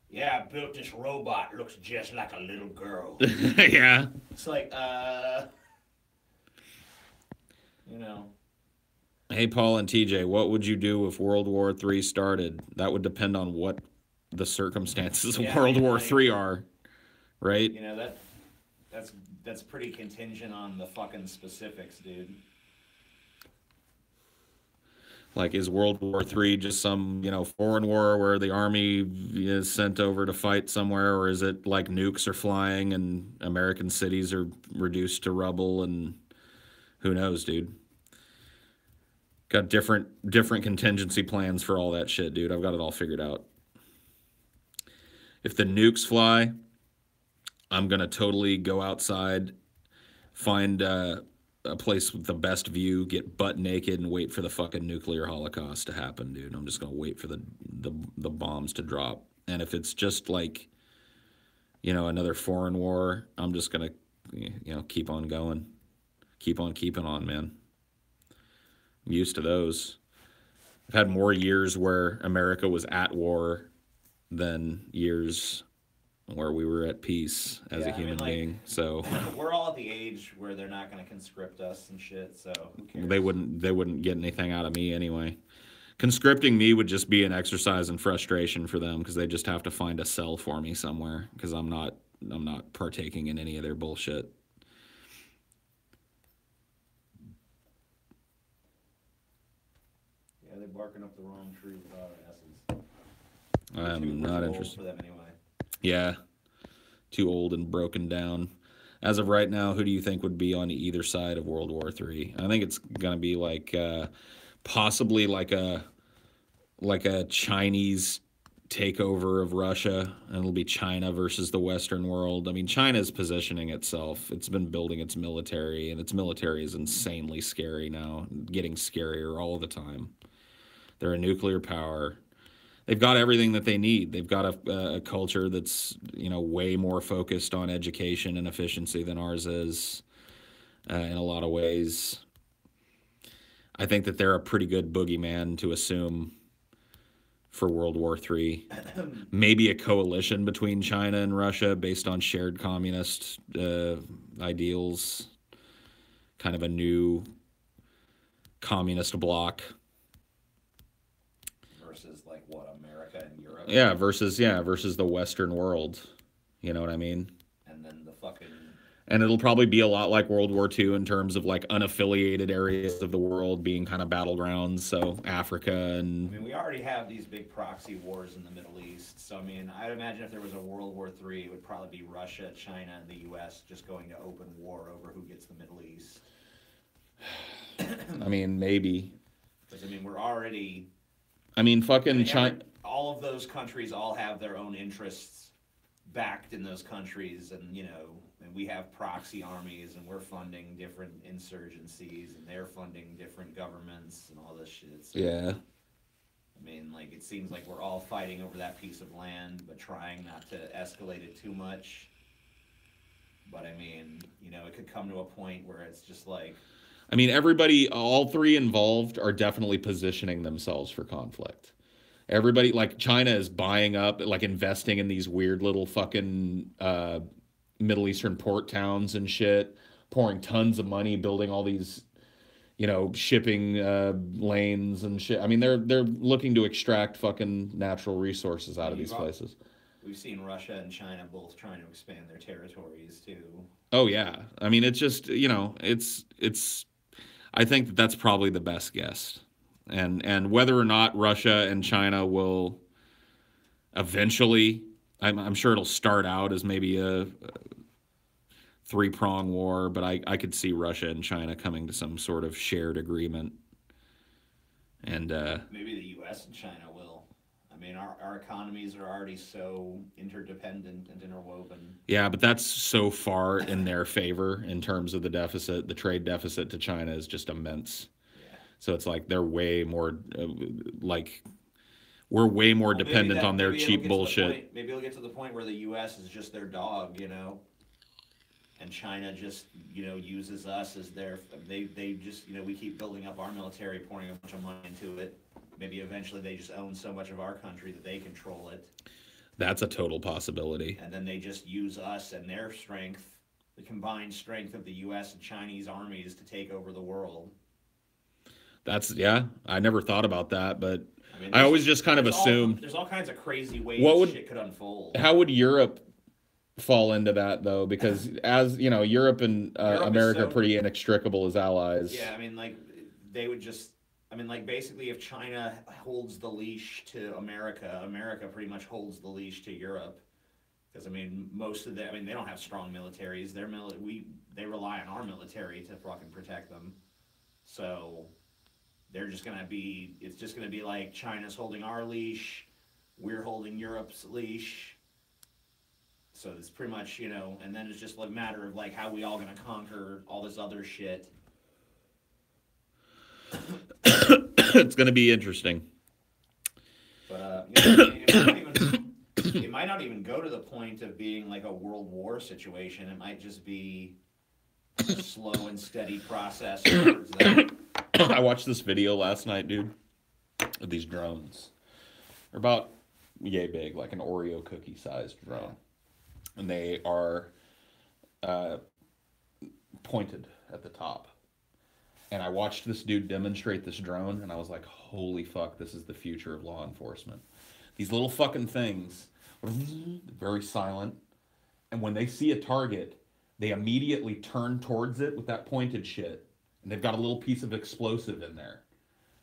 yeah, I built this robot, looks just like a little girl. Yeah. It's like, you know. Hey, Paul and TJ, what would you do if World War III started? That would depend on what the circumstances of Yeah, World I mean, War like, III are, right? You know, that's pretty contingent on the fucking specifics, dude. Like, is World War III just some, foreign war where the army is sent over to fight somewhere, or is it like nukes are flying and American cities are reduced to rubble and who knows, dude? Got different contingency plans for all that shit, dude. I've got it all figured out. If the nukes fly, I'm gonna totally go outside, find a place with the best view, get butt naked, and wait for the fucking nuclear holocaust to happen, dude. I'm just gonna wait for the bombs to drop. And if it's just like, another foreign war, I'm just gonna, keep on going, keep on keeping on, man. I'm used to those. I've had more years where America was at war than years where we were at peace as a human being. So we're all at the age where they're not going to conscript us and shit. So who cares? they wouldn't get anything out of me anyway. Conscripting me would just be an exercise in frustration for them because they just have to find a cell for me somewhere because I'm not partaking in any of their bullshit. Yeah, they're barking up the wrong tree with our asses. I'm not interested For them anyway. Yeah, too old and broken down. As of right now, who do you think would be on either side of World War III? I think it's gonna be like possibly like a Chinese takeover of Russia, and it'll be China versus the Western world. I mean, China's positioning itself. It's been building its military, and its military is insanely scary now, getting scarier all the time. They're a nuclear power. They've got everything that they need. They've got a culture that's, way more focused on education and efficiency than ours is in a lot of ways. I think that they're a pretty good boogeyman to assume for World War III. Maybe a coalition between China and Russia based on shared communist ideals. Kind of a new communist bloc. Versus like what, America and Europe? Yeah, versus the Western world. You know what I mean? And then the fucking... And it'll probably be a lot like World War II in terms of like unaffiliated areas of the world being kind of battlegrounds. So Africa and... I mean, we already have these big proxy wars in the Middle East. So, I mean, I'd imagine if there was a World War III, it would probably be Russia, China, and the U.S. just going to open war over who gets the Middle East. I mean, maybe. Because, I mean, we're already... I mean, fucking China... All of those countries all have their own interests backed in those countries, and, and we have proxy armies, and we're funding different insurgencies, and they're funding different governments, and all this shit. So, yeah. I mean, like, it seems like we're all fighting over that piece of land, but trying not to escalate it too much. But, I mean, it could come to a point where it's just like... I mean, everybody, all three involved are definitely positioning themselves for conflict. Everybody, like China is buying up, like investing in these weird little fucking Middle Eastern port towns and shit, pouring tons of money, building all these, shipping lanes and shit. I mean, they're looking to extract fucking natural resources out of these places. We've seen Russia and China both trying to expand their territories too. Oh yeah, I mean, it's just it's. I think that's probably the best guess. And whether or not Russia and China will Eventually, I'm sure it'll start out as maybe a three-prong war, but I could see Russia and China coming to some sort of shared agreement. And maybe the U.S. and China will. I mean, our economies are already so interdependent and interwoven. yeah, but that's so far in their favor in terms of the deficit. The trade deficit to China is just immense. Yeah. So it's like they're way more like we're way more Well, dependent on their cheap bullshit. Maybe it'll get to the point where the U.S. is just their dog, you know, and China just, you know, uses us as their. They just, you know, we keep building up our military, pouring a bunch of money into it. Maybe eventually they just own so much of our country that they control it. That's a total possibility. And then they just use us and their strength, the combined strength of the U.S. and Chinese armies to take over the world. That's, yeah, I never thought about that, but I mean, I always just kind of assumed. There's all kinds of crazy ways shit could unfold. How would Europe fall into that, though? Because, as you know, Europe and America are pretty inextricable as allies. Yeah, I mean, like, they would just. I mean, like, basically, if China holds the leash to America, America pretty much holds the leash to Europe. Because, I mean, most of them, I mean, they don't have strong militaries. They rely on our military to fucking protect them. So they're just going to be, it's just going to be like China's holding our leash, we're holding Europe's leash. So it's pretty much, you know, and then it's just a matter of, like, how we all going to conquer all this other shit. It's going to be interesting. But you know, it might not even go to the point of being like a world war situation. It might just be a slow and steady process towards that. I watched this video last night, dude, of these drones. They're about yay big, like an Oreo cookie sized drone. And they are pointed at the top. And I watched this dude demonstrate this drone, and I was like, holy fuck, this is the future of law enforcement. These little fucking things, very silent. And when they see a target, they immediately turn towards it with that pointed shit. And they've got a little piece of explosive in there.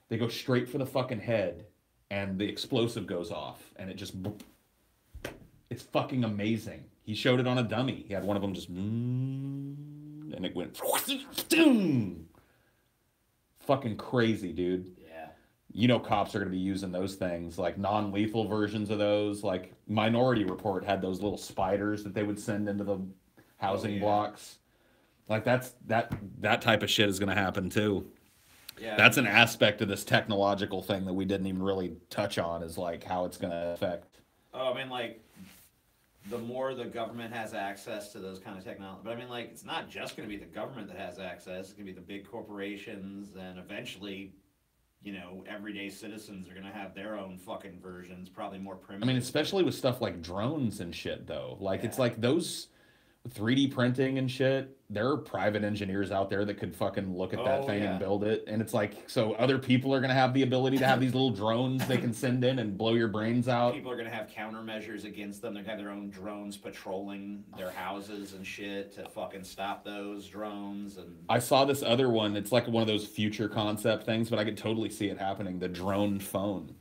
They go straight for the fucking head, and the explosive goes off. And it just... It's fucking amazing. He showed it on a dummy. He had one of them just... And it went... Fucking crazy, dude. Yeah. You know cops are going to be using those things, like non-lethal versions of those. Like Minority Report had those little spiders that they would send into the housing blocks. Like that type of shit is going to happen too. Yeah. That's an aspect of this technological thing that we didn't even really touch on, is like how it's going to affect. Oh, I mean, like, the more the government has access to those kind of technology. But I mean, like, it's not just going to be the government that has access. It's going to be the big corporations, and eventually, you know, everyday citizens are going to have their own fucking versions, probably more primitive. I mean, especially with stuff like drones and shit, though. Like, it's like those 3D printing and shit, there are private engineers out there that could fucking look at that thing and build it. And it's like, so other people are going to have the ability to have these little drones they can send in and blow your brains out. People are going to have countermeasures against them. They're going to have their own drones patrolling their houses and shit to fucking stop those drones. And I saw this other one. It's like one of those future concept things, but I could totally see it happening. The drone phone,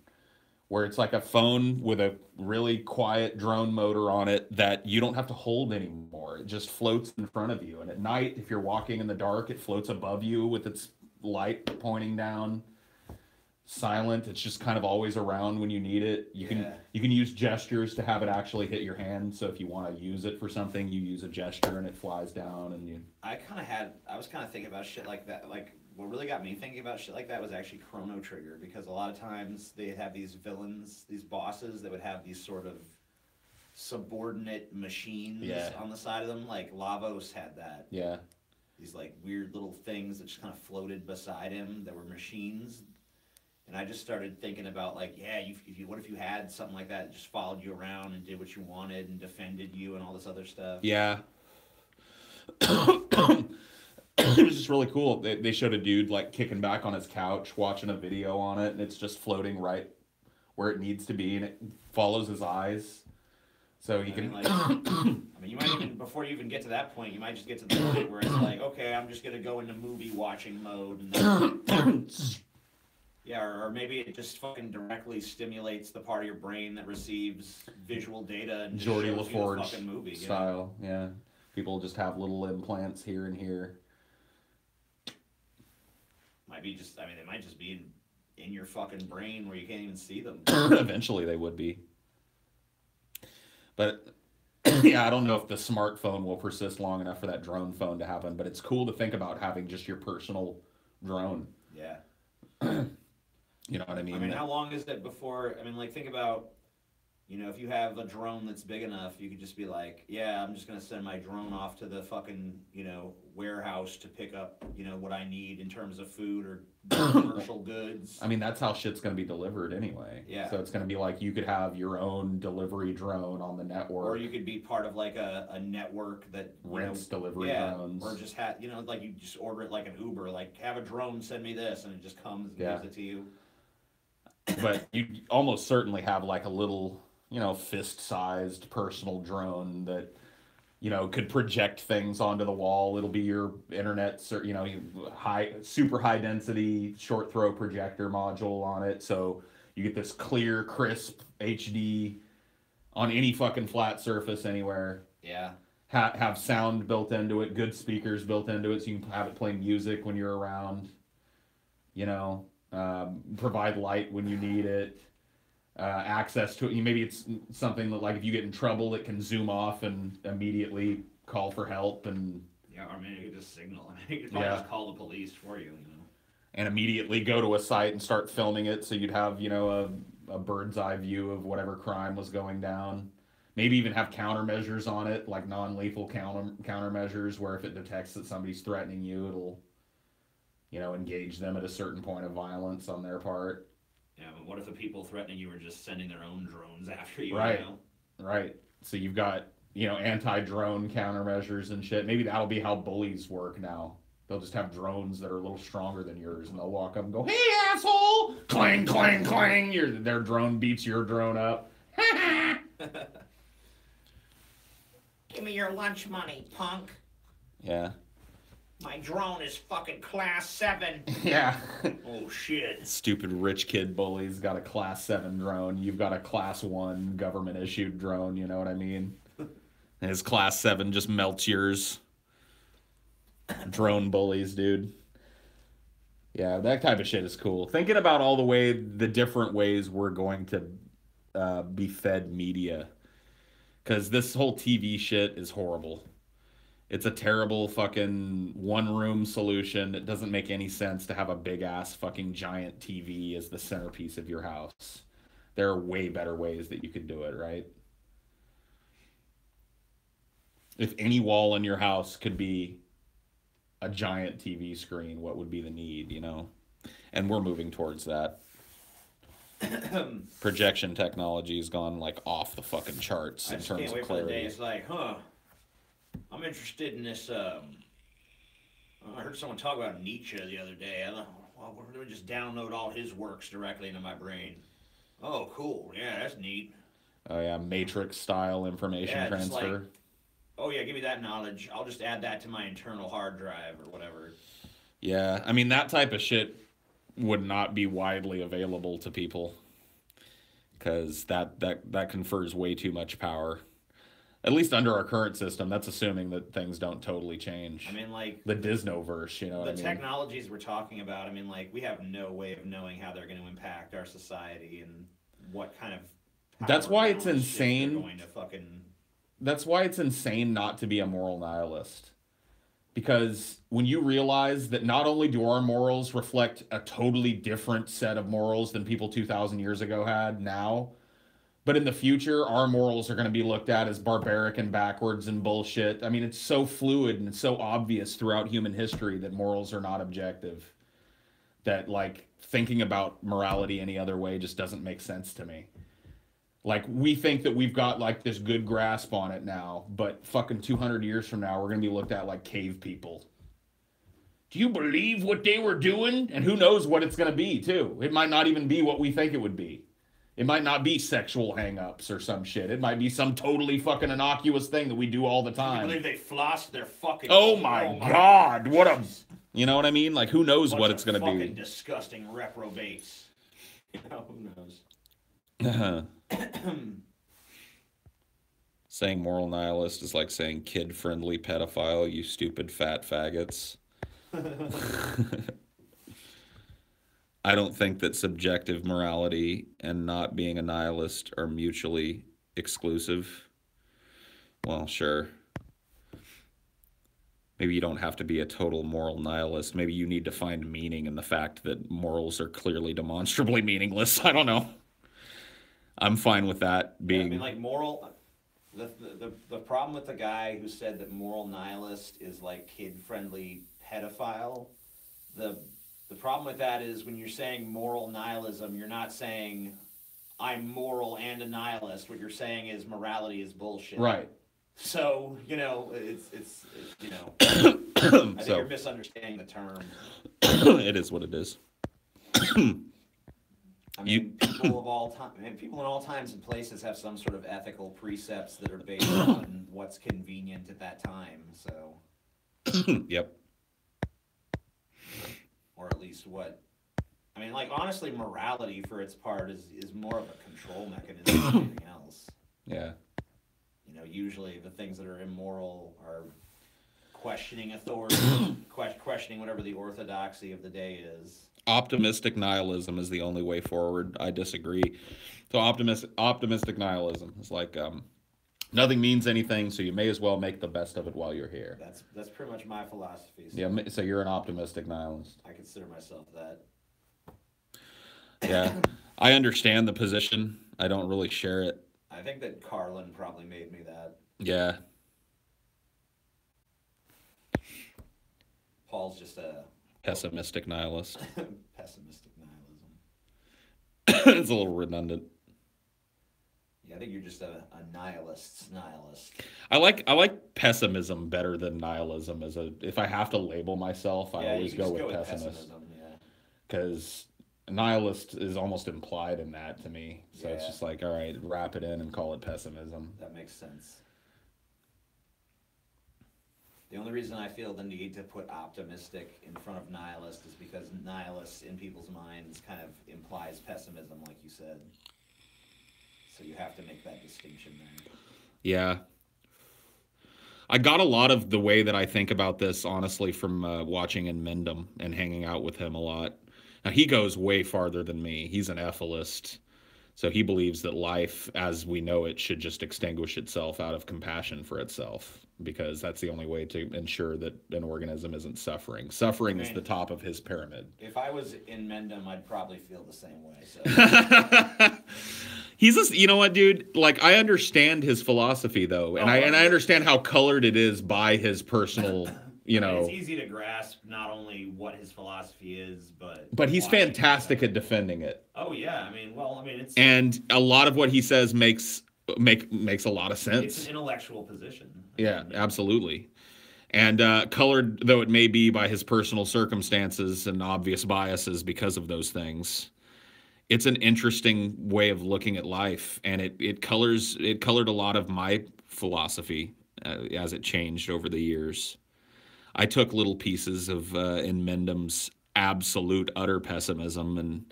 where it's like a phone with a really quiet drone motor on it that you don't have to hold anymore. It just floats in front of you. And at night, if you're walking in the dark, it floats above you with its light pointing down, silent. It's just kind of always around when you need it. You can use gestures to have it actually hit your hand. So if you want to use it for something, you use a gesture and it flies down. And you. I was kind of thinking about shit like that. Like what really got me thinking about shit like that was actually Chrono Trigger, because a lot of times they have these villains, these bosses that would have these sort of subordinate machines on the side of them. Like Lavos had that. Yeah. These like weird little things that just kind of floated beside him that were machines. And I just started thinking about like, what if you had something like that just followed you around and did what you wanted and defended you and all this other stuff? Yeah. It was just really cool. They showed a dude like kicking back on his couch, watching a video on it, and it's just floating right where it needs to be, and it follows his eyes. So he can. You might even, before you even get to that point, you might just get to the point where it's like, okay, I'm just gonna go into movie watching mode, and then Yeah, or maybe it just fucking directly stimulates the part of your brain that receives visual data and just Geordie shows you the LaForge fucking movie. style. Yeah. People just have little implants here and here. Might be just, I mean, they might just be in your fucking brain where you can't even see them. Eventually they would be. But yeah, I don't know if the smartphone will persist long enough for that drone phone to happen, but it's cool to think about having just your personal drone. Yeah. You know what I mean? I mean, how long is it before, I mean, like, think about, you know, if you have a drone that's big enough, you could just be like, yeah, I'm just going to send my drone off to the fucking, you know, warehouse to pick up, you know, what I need in terms of food or commercial goods. I mean, that's how shit's going to be delivered anyway. Yeah. So it's going to be like you could have your own delivery drone on the network. Or you could be part of like a network that rents delivery drones. Or just have, you know, like you just order it like an Uber, like have a drone send me this, and it just comes and gives it to you. But you almost certainly have like a little, you know, fist-sized personal drone that, you know, could project things onto the wall. It'll be your internet, you know, super high density short throw projector module on it. So you get this clear, crisp HD on any fucking flat surface anywhere. Yeah. Have sound built into it, good speakers built into it, so you can have it play music when you're around. You know, provide light when you need it. Access to it. Maybe it's something that, like, if you get in trouble, it can zoom off and immediately call for help. And yeah, or maybe you could just signal. I mean, you could probably just call the police for you, you know. And immediately go to a site and start filming it, so you'd have, you know, a bird's eye view of whatever crime was going down. Maybe even have countermeasures on it, like non-lethal countermeasures, where if it detects that somebody's threatening you, it'll, you know, engage them at a certain point of violence on their part. Yeah, but what if the people threatening you were just sending their own drones after you? Right, you know? Right. So you've got, you know, anti-drone countermeasures and shit. Maybe that'll be how bullies work now. They'll just have drones that are a little stronger than yours, and they'll walk up and go, "Hey, asshole!" Clang, clang, clang. Their drone beats your drone up. Give me your lunch money, punk. Yeah. My drone is fucking class 7. Yeah. Oh, shit. Stupid rich kid bullies got a class 7 drone. You've got a class 1 government-issued drone, you know what I mean? His class 7 just melts yours. Drone bullies, dude. Yeah, that type of shit is cool. Thinking about all the different ways we're going to be fed media. Because this whole TV shit is horrible. It's a terrible fucking one-room solution. It doesn't make any sense to have a big-ass fucking giant TV as the centerpiece of your house. There are way better ways that you could do it, right? If any wall in your house could be a giant TV screen, what would be the need, you know? And we're moving towards that. Projection technology has gone, like, off the fucking charts in terms of clarity. I just can't wait for the day it's like, I'm interested in this, I heard someone talk about Nietzsche the other day. I thought, well, we're going to just download all his works directly into my brain. Oh, cool. Yeah, that's neat. Oh, yeah, Matrix-style information transfer. Like, oh, yeah, give me that knowledge. I'll just add that to my internal hard drive or whatever. Yeah, I mean, that type of shit would not be widely available to people. Because that confers way too much power. At least under our current system, that's assuming that things don't totally change. I mean, like... the Disnoverse, you know what I mean? The technologies we're talking about, I mean, like, we have no way of knowing how they're going to impact our society and what kind of... That's why it's insane... going to fucking... That's why it's insane not to be a moral nihilist. Because when you realize that not only do our morals reflect a totally different set of morals than people 2,000 years ago had now... but in the future, our morals are going to be looked at as barbaric and backwards and bullshit. I mean, it's so fluid and it's so obvious throughout human history that morals are not objective. That, like, thinking about morality any other way just doesn't make sense to me. Like, we think that we've got, like, this good grasp on it now, but fucking 200 years from now, we're going to be looked at like cave people. Do you believe what they were doing? And who knows what it's going to be, too. It might not even be what we think it would be. It might not be sexual hang-ups or some shit. It might be some totally fucking innocuous thing that we do all the time. I believe they flossed their fucking... Oh my God! What a You know what I mean? Like, who knows Bunch what of it's going to fucking be? disgusting reprobates. You know, who knows? Saying moral nihilist is like saying kid-friendly pedophile, you stupid fat faggots. I don't think that subjective morality and not being a nihilist are mutually exclusive. Well, sure. Maybe you don't have to be a total moral nihilist. Maybe you need to find meaning in the fact that morals are clearly demonstrably meaningless. I don't know. I'm fine with that being. Yeah, I mean, like moral. The problem with the guy who said that moral nihilist is like kid-friendly pedophile. The problem with that is when you're saying moral nihilism, you're not saying I'm moral and a nihilist. What you're saying is morality is bullshit. Right. So, you know, it's you know, I think you're misunderstanding the term. It is what it is. I mean, people of all time, people in all times and places have some sort of ethical precepts that are based on what's convenient at that time. So, Yep. or at least what. I mean, like honestly, morality for its part is more of a control mechanism than anything else. Yeah. You know, usually the things that are immoral are questioning authority, questioning whatever the orthodoxy of the day is. Optimistic nihilism is the only way forward. I disagree. So optimistic nihilism is like nothing means anything, so you may as well make the best of it while you're here. That's pretty much my philosophy. So Yeah, so you're an optimistic nihilist. I consider myself that. Yeah, I understand the position. I don't really share it. I think that Carlin probably made me that. Yeah. Paul's just a Pessimistic nihilist. pessimistic nihilism. It's a little redundant. Yeah, I think you're just a nihilist's nihilist. I like pessimism better than nihilism. If I have to label myself, I always go with pessimist. Pessimism, yeah. Because nihilist is almost implied in that to me. So it's just like, all right, wrap it in and call it pessimism. That makes sense. The only reason I feel the need to put optimistic in front of nihilist is because nihilist in people's minds kind of implies pessimism, like you said. So you have to make that distinction there. Yeah. I got a lot of the way that I think about this, honestly, from watching in Mendham and hanging out with him a lot. Now, he goes way farther than me. He's an ethicist. So he believes that life, as we know it, should just extinguish itself out of compassion for itself, because that's the only way to ensure that an organism isn't suffering. Suffering is the top of his pyramid. If I was in Mendham, I'd probably feel the same way. So. He's just, you know what, dude? Like, I understand his philosophy, though, and I understand how colored it is by his personal, you know. It's easy to grasp not only what his philosophy is, but he's fantastic at defending it. Oh yeah, it's and a lot of what he says makes a lot of sense. It's an intellectual position. Yeah, absolutely. And colored though it may be by his personal circumstances and obvious biases because of those things, it's an interesting way of looking at life, and it colored a lot of my philosophy as it changed over the years. I took little pieces of in Mendham's absolute utter pessimism and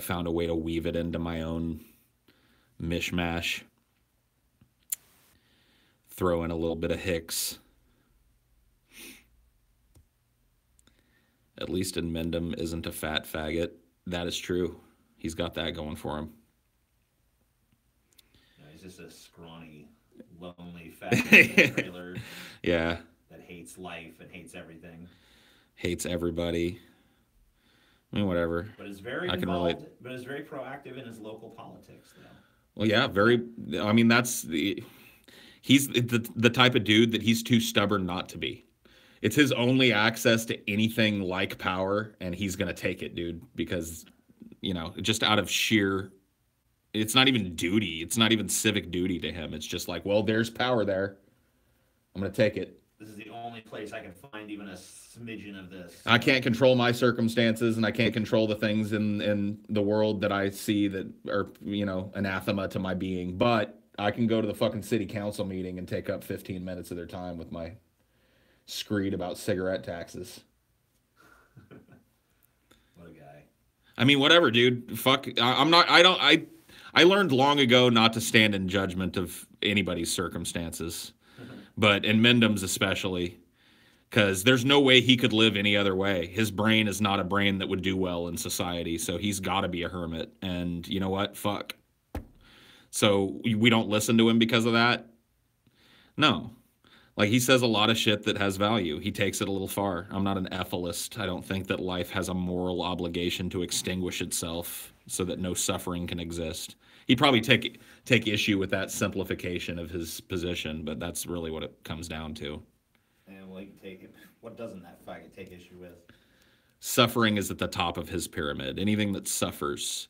found a way to weave it into my own mishmash. Throw in a little bit of Hicks. At least in Mendham isn't a fat faggot. That is true. He's got that going for him. No, he's just a scrawny, lonely, fat trailer. Yeah. That hates life and hates everything. Hates everybody. I mean, whatever. But is very involved. But is very proactive in his local politics, though. Well, yeah, very. I mean, he's the type of dude that he's too stubborn not to be. It's his only access to anything like power, and he's going to take it, dude, because, you know, just out of sheer, it's not even duty. It's not even civic duty to him. It's just like, well, there's power there. I'm going to take it. This is the only place I can find even a smidgen of this. I can't control my circumstances, and I can't control the things in the world that I see that are, you know, anathema to my being. But I can go to the fucking city council meeting and take up 15 minutes of their time with my screed about cigarette taxes. What a guy. I mean, whatever, dude. Fuck. I'm not. I don't. I learned long ago not to stand in judgment of anybody's circumstances, but in Mendham's especially, because there's no way he could live any other way. His brain is not a brain that would do well in society, so he's got to be a hermit. And you know what? Fuck. So we don't listen to him because of that? No. Like, he says a lot of shit that has value. He takes it a little far. I'm not an ethicist. I don't think that life has a moral obligation to extinguish itself so that no suffering can exist. He'd probably take issue with that simplification of his position, but that's really what it comes down to. And well, you can take it. What doesn't that faggot take issue with? Suffering is at the top of his pyramid. Anything that suffers,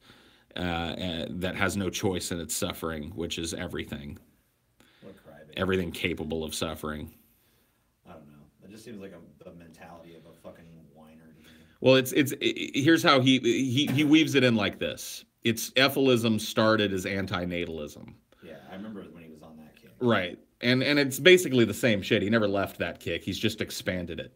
that has no choice in its suffering, which is everything. What crybaby. Everything capable of suffering. I don't know. It just seems like a mentality of a fucking whiner to me. Well, here's how he weaves it in like this. It's Ethylism started as antinatalism. Yeah, I remember when he was on that kick. Right. And it's basically the same shit. He never left that kick. He's just expanded it.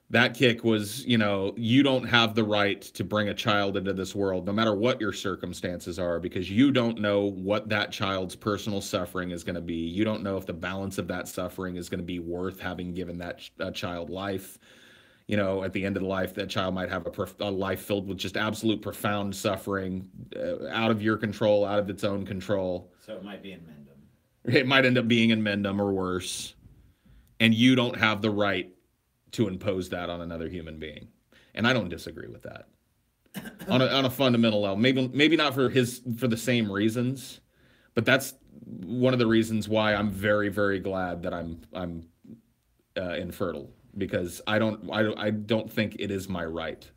That kick was, you don't have the right to bring a child into this world, no matter what your circumstances are, because you don't know what that child's personal suffering is going to be. You don't know if the balance of that suffering is going to be worth having given that child life. At the end of the life, that child might have a life filled with just absolute profound suffering, out of your control, out of its own control. So it might be in Mendham. It might end up being in Mendham or worse. And you don't have the right to impose that on another human being. And I don't disagree with that. on a fundamental level. Maybe not for the same reasons, but that's one of the reasons why I'm very, very glad that I'm infertile. Because I don't think it is my right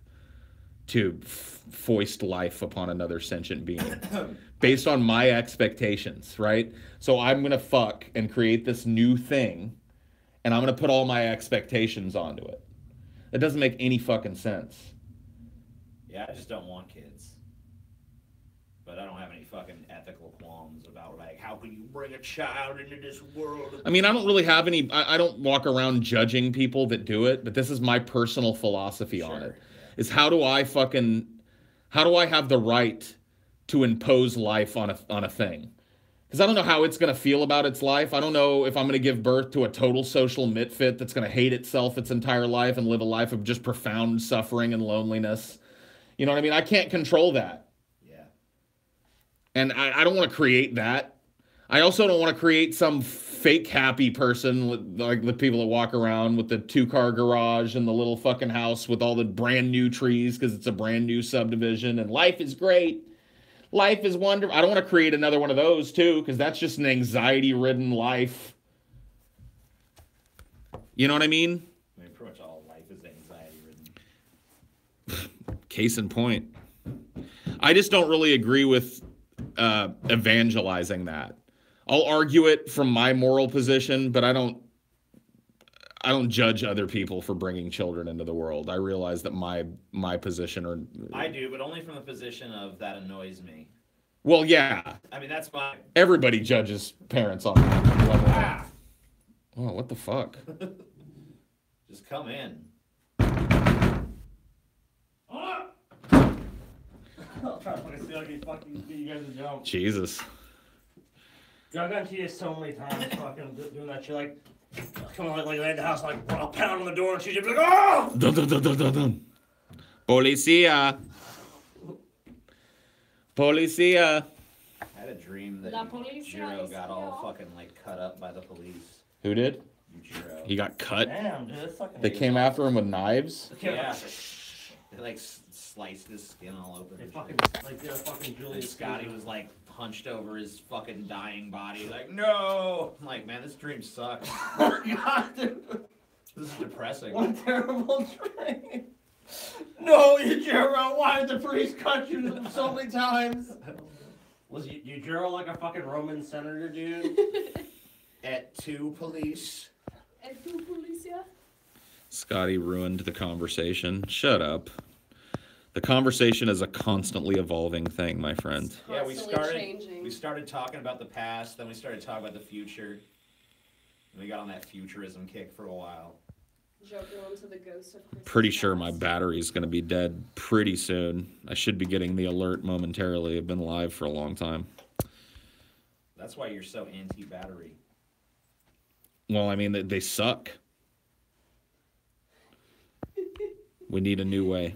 to foist life upon another sentient being based on my expectations, right? So I'm gonna fuck and create this new thing, and I'm gonna put all my expectations onto it. It doesn't make any fucking sense. Yeah, I just don't want kids. But I don't have any fucking ethical qualms about, like, how can you bring a child into this world? I mean, I don't really have any, I don't walk around judging people that do it, but this is my personal philosophy on it. Yeah. Is how do I have the right to impose life on a thing? Because I don't know how it's going to feel about its life. I don't know if I'm going to give birth to a total social misfit that's going to hate itself its entire life and live a life of just profound suffering and loneliness. You know what I mean? I can't control that. And I don't want to create that. I also don't want to create some fake happy person like the people that walk around with the 2-car garage and the little fucking house with all the brand new trees because it's a brand new subdivision and life is great. Life is wonderful. I don't want to create another one of those too because that's just an anxiety-ridden life. You know what I mean? I mean, pretty much all life is anxiety-ridden. Case in point. I just don't really agree with evangelizing that. I'll argue it from my moral position, but I don't judge other people for bringing children into the world. I realize that my position I do, but only from the position of that annoys me. Well, yeah. I mean, that's my... Everybody judges parents on that level. Ah! Oh, what the fuck? Just come in. I'm trying to fucking steal you guys a jump. Jesus. Dude, I've gotten to you so many times fucking doing that shit, like coming like at the house, like I'll pound on the door and she'd just be like, oh! Dun, dun, dun, dun, dun, dun. Policia. Policia. I had a dream that La policia Jiro is got all here. fucking like cut up by the police. Who did? Jiro. He got cut. Damn, dude, that's fucking. They came after him with knives. Yeah. They like sliced his skin all open. They and fucking shit. like fucking And Julius. Scotty was like hunched over his fucking dying body, like, no! I'm like, man, this dream sucks. Oh God, dude. This is depressing. What a terrible dream. No, Yujiro, why did the priest cut you so many times? Was Yujiro like a fucking Roman senator, dude? At 2 police. And tu policia? Scotty ruined the conversation. Shut up. The conversation is a constantly evolving thing, my friend. Yeah, Constantly we started talking about the past, then we started talking about the future. And we got on that futurism kick for a while. Joking onto the ghost of Christmas Pretty sure my past. battery is going to be dead pretty soon. I should be getting the alert momentarily. I've been live for a long time. That's why you're so anti-battery. Well, I mean, they suck. We need a new way.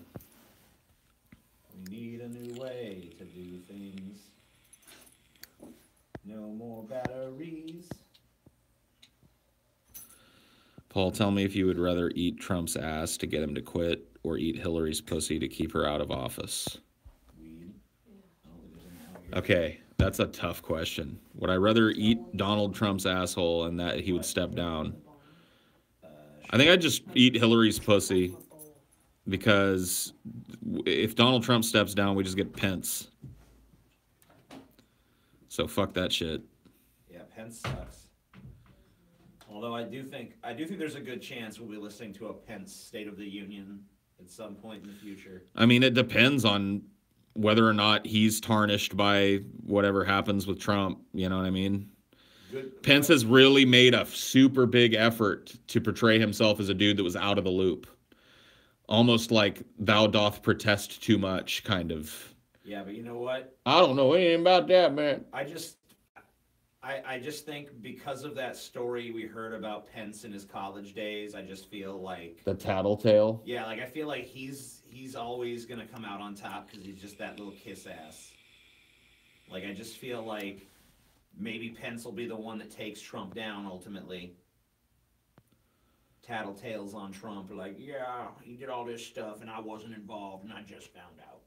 We need a new way to do things. No more batteries. Paul, tell me if you would rather eat Trump's ass to get him to quit or eat Hillary's pussy to keep her out of office. Weed. I don't think there's anything out here. Okay, that's a tough question. Would I rather eat Donald Trump's asshole and that he would step down? I think I'd just eat Hillary's pussy because if Donald Trump steps down, we just get Pence. So fuck that shit. Yeah, Pence sucks. Although I do think there's a good chance we'll be listening to a Pence State of the Union at some point in the future. I mean, it depends on whether or not he's tarnished by whatever happens with Trump. You know what I mean? Good. Pence has really made a super big effort to portray himself as a dude that was out of the loop. Almost like thou doth protest too much, kind of. Yeah, but you know what? I don't know anything about that, man. I just think because of that story we heard about Pence in his college days, I just feel like The tattletale. yeah, like I feel like he's always gonna come out on top because he's just that little kiss ass. Like I just feel like maybe Pence will be the one that takes Trump down ultimately. Tattletales on Trump, like yeah, he did all this stuff and I wasn't involved and I just found out.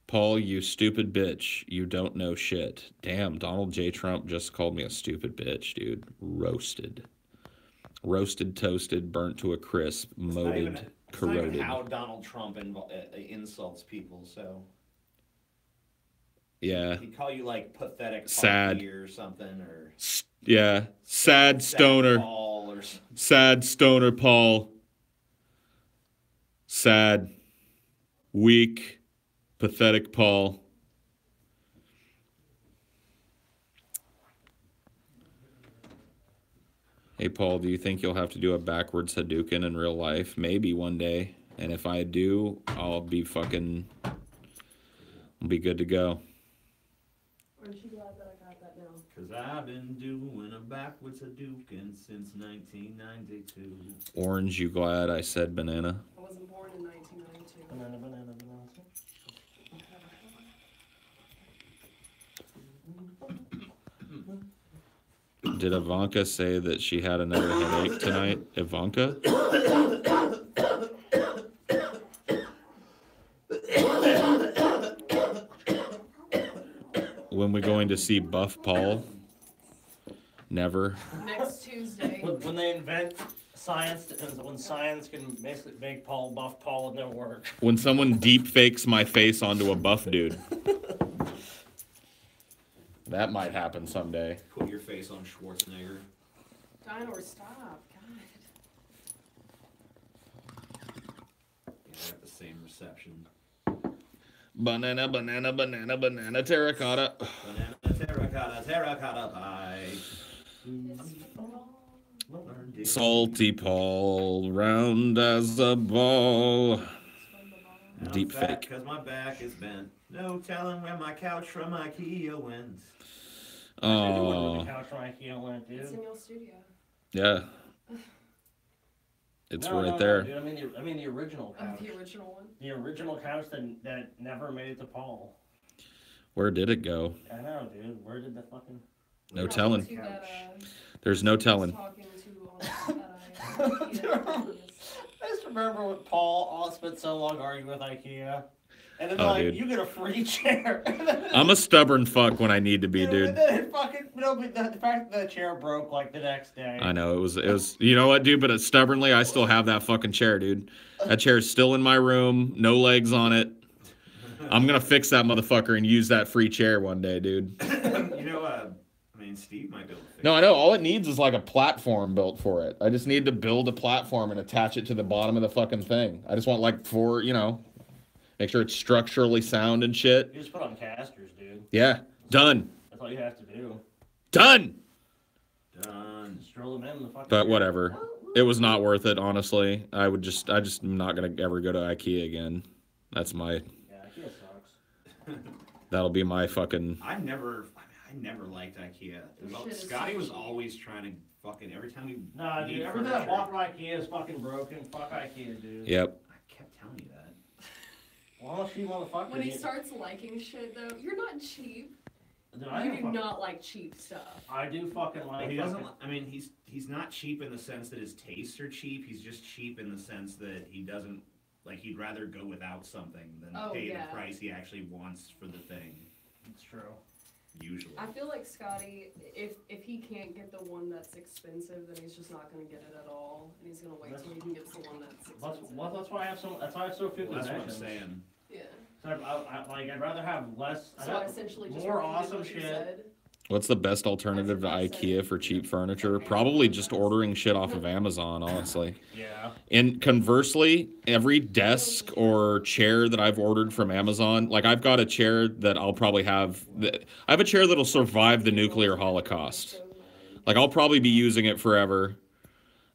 Paul, you stupid bitch. You don't know shit. Damn, Donald J. Trump just called me a stupid bitch, dude. Roasted. Roasted, toasted, burnt to a crisp, molded, It's not corroded. even how Donald Trump insults people, so. Yeah. He'd call you like pathetic Sad. puppy or something, or Yeah. Sad stoner. Paul or something. Sad stoner Paul. Sad. Weak. Pathetic Paul. Hey Paul, do you think you'll have to do a backwards Hadouken in real life? Maybe one day. And if I do, I'll be good to go. Aren't you glad that I got that now? Cause I've been doing a backwards Hadouken since 1992. Orange, you glad I said banana? I wasn't born in 1992. Banana, banana, banana. Did Ivanka say that she had another headache tonight? Ivanka? When we going to see Buff Paul? Never. Next Tuesday. When they invent science, when science can basically make Paul buff Paul, it never work. When someone deep fakes my face onto a buff dude. That might happen someday. Put your face on Schwarzenegger. Dinor, stop. God. Yeah, I got the same reception. Banana, banana, banana, banana, terracotta. Banana, terracotta pie. Salty Paul, round as a ball. Deep fake. Cause my back is bent. No telling where my couch from IKEA went. Oh, The couch from IKEA went, It's in dude. your studio. yeah. It's No, right no, there. dude, I mean the original Oh, couch. the original one. The original couch that never made it to Paul. Where did it go? I know, dude. Where did the fucking... No Talking telling. to that, There's no telling. talking to on IKEA. I just remember when Paul spent so long arguing with IKEA. And then Oh, like, dude. you get a free chair. I'm a stubborn fuck when I need to be, And dude. then it fucking, no, but the fact that the chair broke like the next day. I know, it was, you know what, dude, but stubbornly, I still have that fucking chair, dude. That chair's still in my room, no legs on it. I'm gonna fix that motherfucker and use that free chair one day, dude. You know, I mean, Steve might be able to fix No, I know, all it needs is like a platform built for it. I just need to build a platform and attach it to the bottom of the fucking thing. I just want like four, you know, make sure it's structurally sound and shit. You just put on casters, dude. Yeah, done. That's all you have to do. Done! Done. Just drill them in the fucking But chair. whatever. It was not worth it, honestly. I just am not gonna ever go to IKEA again. That's my. Yeah, IKEA sucks. That'll be my fucking. I never liked IKEA. Their shit is Scotty so was cheap. always trying to fucking every time we. Nah, dude, need everything I furniture, bought from IKEA is fucking broken. Fuck IKEA, dude. Yep. I kept telling you that. Well, you motherfuckers. When he starts liking shit, though, you're not cheap. Dude, I You am do fucking- not like cheap stuff. I do fucking like. Well, he doesn't. fucking- I mean, he's not cheap in the sense that his tastes are cheap. He's just cheap in the sense that he doesn't like. He'd rather go without something than Oh, pay yeah. the price he actually wants for the thing. It's true. Usually. I feel like Scotty, if he can't get the one that's expensive, then he's just not gonna get it at all, and he's gonna wait till he can get the one that's expensive. That's why I have so. That's why I have so few Well, that's what I'm possessions. saying. Yeah. So I'd rather have less. So I essentially just more repeated awesome what you shit. said. What's the best alternative to IKEA for cheap furniture? Probably just ordering shit off of Amazon, honestly. Yeah. And conversely, every desk or chair that I've ordered from Amazon, like I've got a chair that I'll probably have. I have a chair that'll survive the nuclear holocaust. Like I'll probably be using it forever.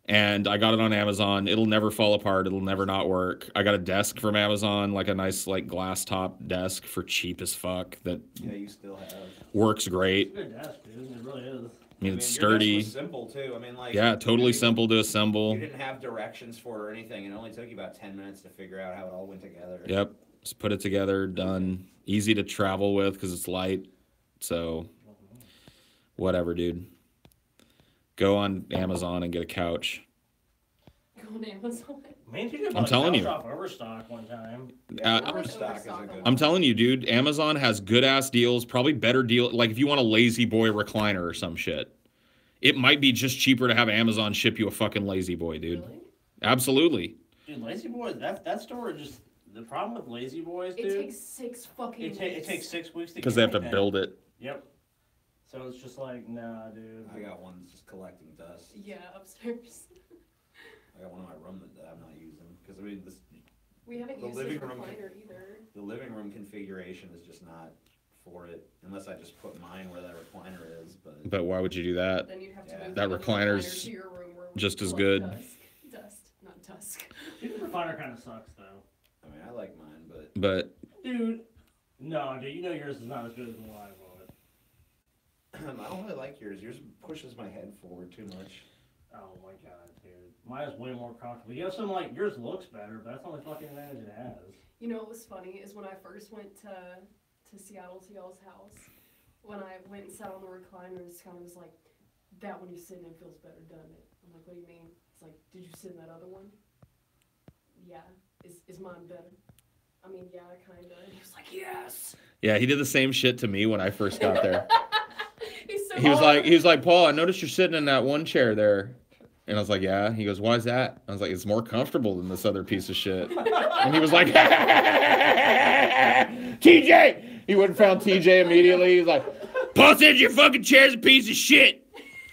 And I got it on Amazon. It'll never fall apart. It'll never not work. I got a desk from Amazon, like a nice like glass top desk for cheap as fuck that Yeah, you still have. works great. It's a good desk, dude. It really is. I mean, it's your desk sturdy. was simple too. I mean, like. Yeah, totally you simple to assemble. You didn't have directions for it or anything. It only took you about 10 minutes to figure out how it all went together. Yep. Just put it together, done. Easy to travel with because it's light. So, whatever, dude. Go on Amazon and get a couch. Go on Amazon. Man, you did I'm telling you. Off Overstock one time. Yeah, Uh, Overstock is a good I'm telling you, dude, Amazon has good ass deals, probably better deal. Like if you want a lazy boy recliner or some shit, it might be just cheaper to have Amazon ship you a fucking lazy boy, dude. Really? Absolutely. Dude, Lazy Boys, that store just the problem with Lazy Boys, dude. It takes 6 fucking weeks. It takes 6 weeks to Because get they have to anything. build it. Yep. So it's just like, nah, dude. I got one that's just collecting dust. Yeah, upstairs. I got one in my room that I'm not using. Because, I mean, We haven't The used this living room recliner either. the living room configuration is just not for it. Unless I just put mine where that recliner is. But why would you do that? Then you'd have to Yeah. move That the recliner's recliner to your room where we just as collect good. Dust, not dusk. Dude, the refiner kind of sucks, though. I mean, I like mine, but But Dude. No, dude, you know yours is not as good as the one I bought. I don't really like yours. Yours pushes my head forward too much. Oh my god, dude. Mine is way more comfortable. You have some, like, yours looks better, but that's the only fucking advantage it has. You know what was funny is when I first went to Seattle to y'all's house, when I went and sat on the recliner, Scott was like, that one you're sitting in feels better, doesn't it? I'm like, what do you mean? It's like, did you sit in that other one? Yeah. Is mine better? I mean, yeah, kinda. And he was like, yes. yeah, he did the same shit to me when I first got there. He's so He was hard. like, Paul, I noticed you're sitting in that one chair there. And I was like, yeah. He goes, why is that? I was like, it's more comfortable than this other piece of shit. And he was like, TJ! He went and found TJ immediately. He's like, Paul said your fucking chair's a piece of shit.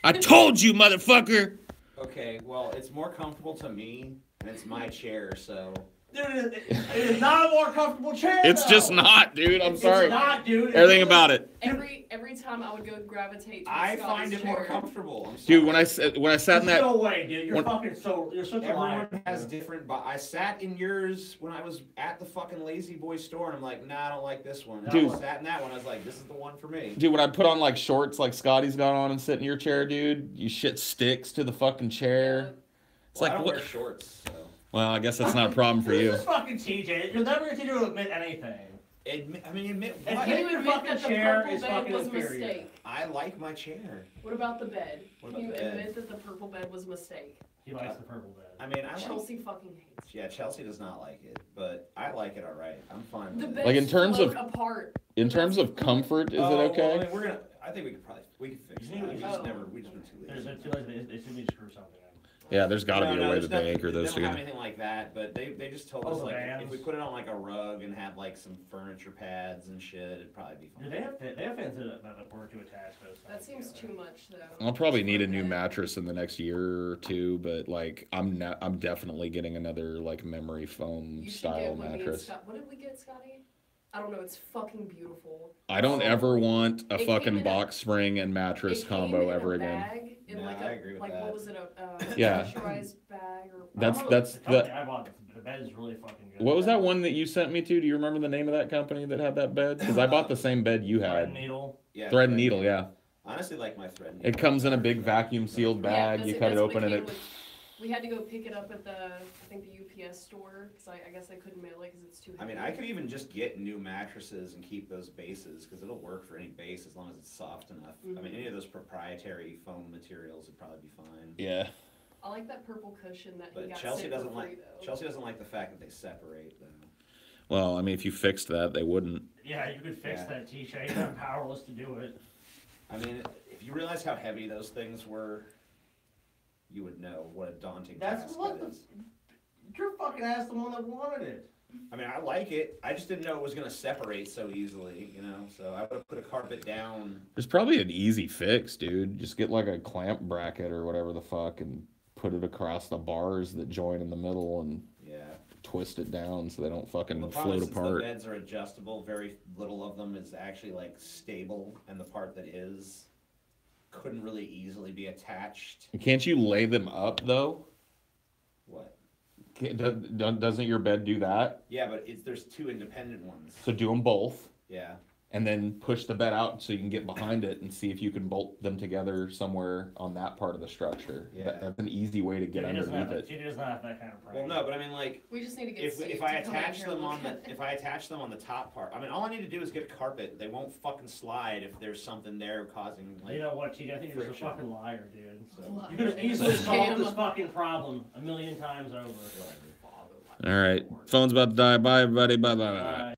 I told you, motherfucker. Okay, well, it's more comfortable to me, and it's my chair, so. Dude, it is not a more comfortable chair, It's though. just not, dude. I'm sorry. It's not, dude. Everything about it. Every time I would go gravitate to I Scott's find it more chair. comfortable. I'm sorry. Dude, when I sat in There's that... no way, dude. You're when- fucking you're such a liar. Everyone has different, but I sat in yours when I was at the fucking Lazy Boy store, and I'm like, nah, I don't like this one. And Dude. I sat in that one, I was like, this is the one for me. Dude, when I put on like shorts like Scotty's got on and sit in your chair, dude, you shit sticks to the fucking chair. It's Well, I like, don't what? wear shorts, so. Well, I guess that's not a problem for you. This is fucking TJ. You're never going to admit anything. Admit what? Admit Can you your admit fucking that the chair purple is bed fucking was a inferior. mistake? I like my chair. What about the bed? What Can you about the bed? admit that the purple bed was a mistake? He likes the purple bed. I mean, I like. Chelsea fucking hates Yeah, Chelsea does not like it, but I like it all right. I'm fine the with bed. it. Like, in terms of- apart. In terms of comfort, is it Well, I okay? mean, we're gonna. I think we could fix You that. need- We just oh. never. We just been too There's lazy. a too lazy. They should be screw something in. Yeah, there's got to be a way there's that they nothing- anchor those They don't have together. anything like that, but they just told Oh, us the like bands. if we put it on like a rug and have like some furniture pads and shit, it'd probably be fine. Dude, they have fans that work to attach those. That things seems together. too much though. I'll probably need a new Okay. mattress in the next year or two, but like I'm definitely getting another like memory foam You should style get what me and mattress. Scott. What did we get, Scotty? I don't know. It's fucking beautiful. I don't ever want a It came fucking in box spring and mattress It came combo in ever a again. bag, in Nah, like I a agree with like that. what was it Yeah. pressurized bag or That's I don't know. that's The company the. I bought, the bed is really fucking good. What was that one that you sent me to? Do you remember the name of that company that had that bed? Because I bought the same bed you Thread had. needle. Yeah, Thread and needle, yeah. Honestly, like my thread needle. It comes in a big vacuum sealed bag. that's You cut it that's what open and came it. with. We had to go pick it up at the I think the UPS store because I guess I couldn't mail it because it's too I heavy. mean, I could even just get new mattresses and keep those bases because it'll work for any base as long as it's soft enough. I mean, any of those proprietary foam materials would probably be fine. Yeah. I like that purple cushion that he But got Chelsea sent for doesn't free, like though. Chelsea doesn't like the fact that they separate though. Well, I mean, if you fixed that, they wouldn't. Yeah, you could fix Yeah. that T-shape. I'm powerless to do it. I mean, if you realize how heavy those things were, you would know what a daunting That's task what that the. is. Your fucking ass the one that wanted it. I mean, I like it. I just didn't know it was going to separate so easily, you know? So I would have put a carpet down. There's probably an easy fix, dude. Just get like a clamp bracket or whatever the fuck and put it across the bars that join in the middle and Yeah. twist it down so they don't fucking The problem float is, since apart. the beds are adjustable, very little of them is actually like stable, and the part that is couldn't really easily be attached. Can't you lay them up though? What? Doesn't your bed do that? Yeah, but there's two independent ones. So do them both Yeah. and then push the bed out so you can get behind it and see if you can bolt them together somewhere on that part of the structure. Yeah. That's an easy way to get She doesn't underneath have it. She doesn't have that kind of Well, pride. no, but I mean, like, We just need to get if Steve I to come out attach here and them look on the at it. if I attach them on the top part, I mean, all I need to do is get a carpet. They won't fucking slide if there's something there causing like. You know what, TJ? I think you're just a friction. fucking liar, dude. So Liar. you could have easily solved Scam. this fucking problem a million times over. All right. Phone's about to die. Bye, everybody. Bye, bye, bye. Alright.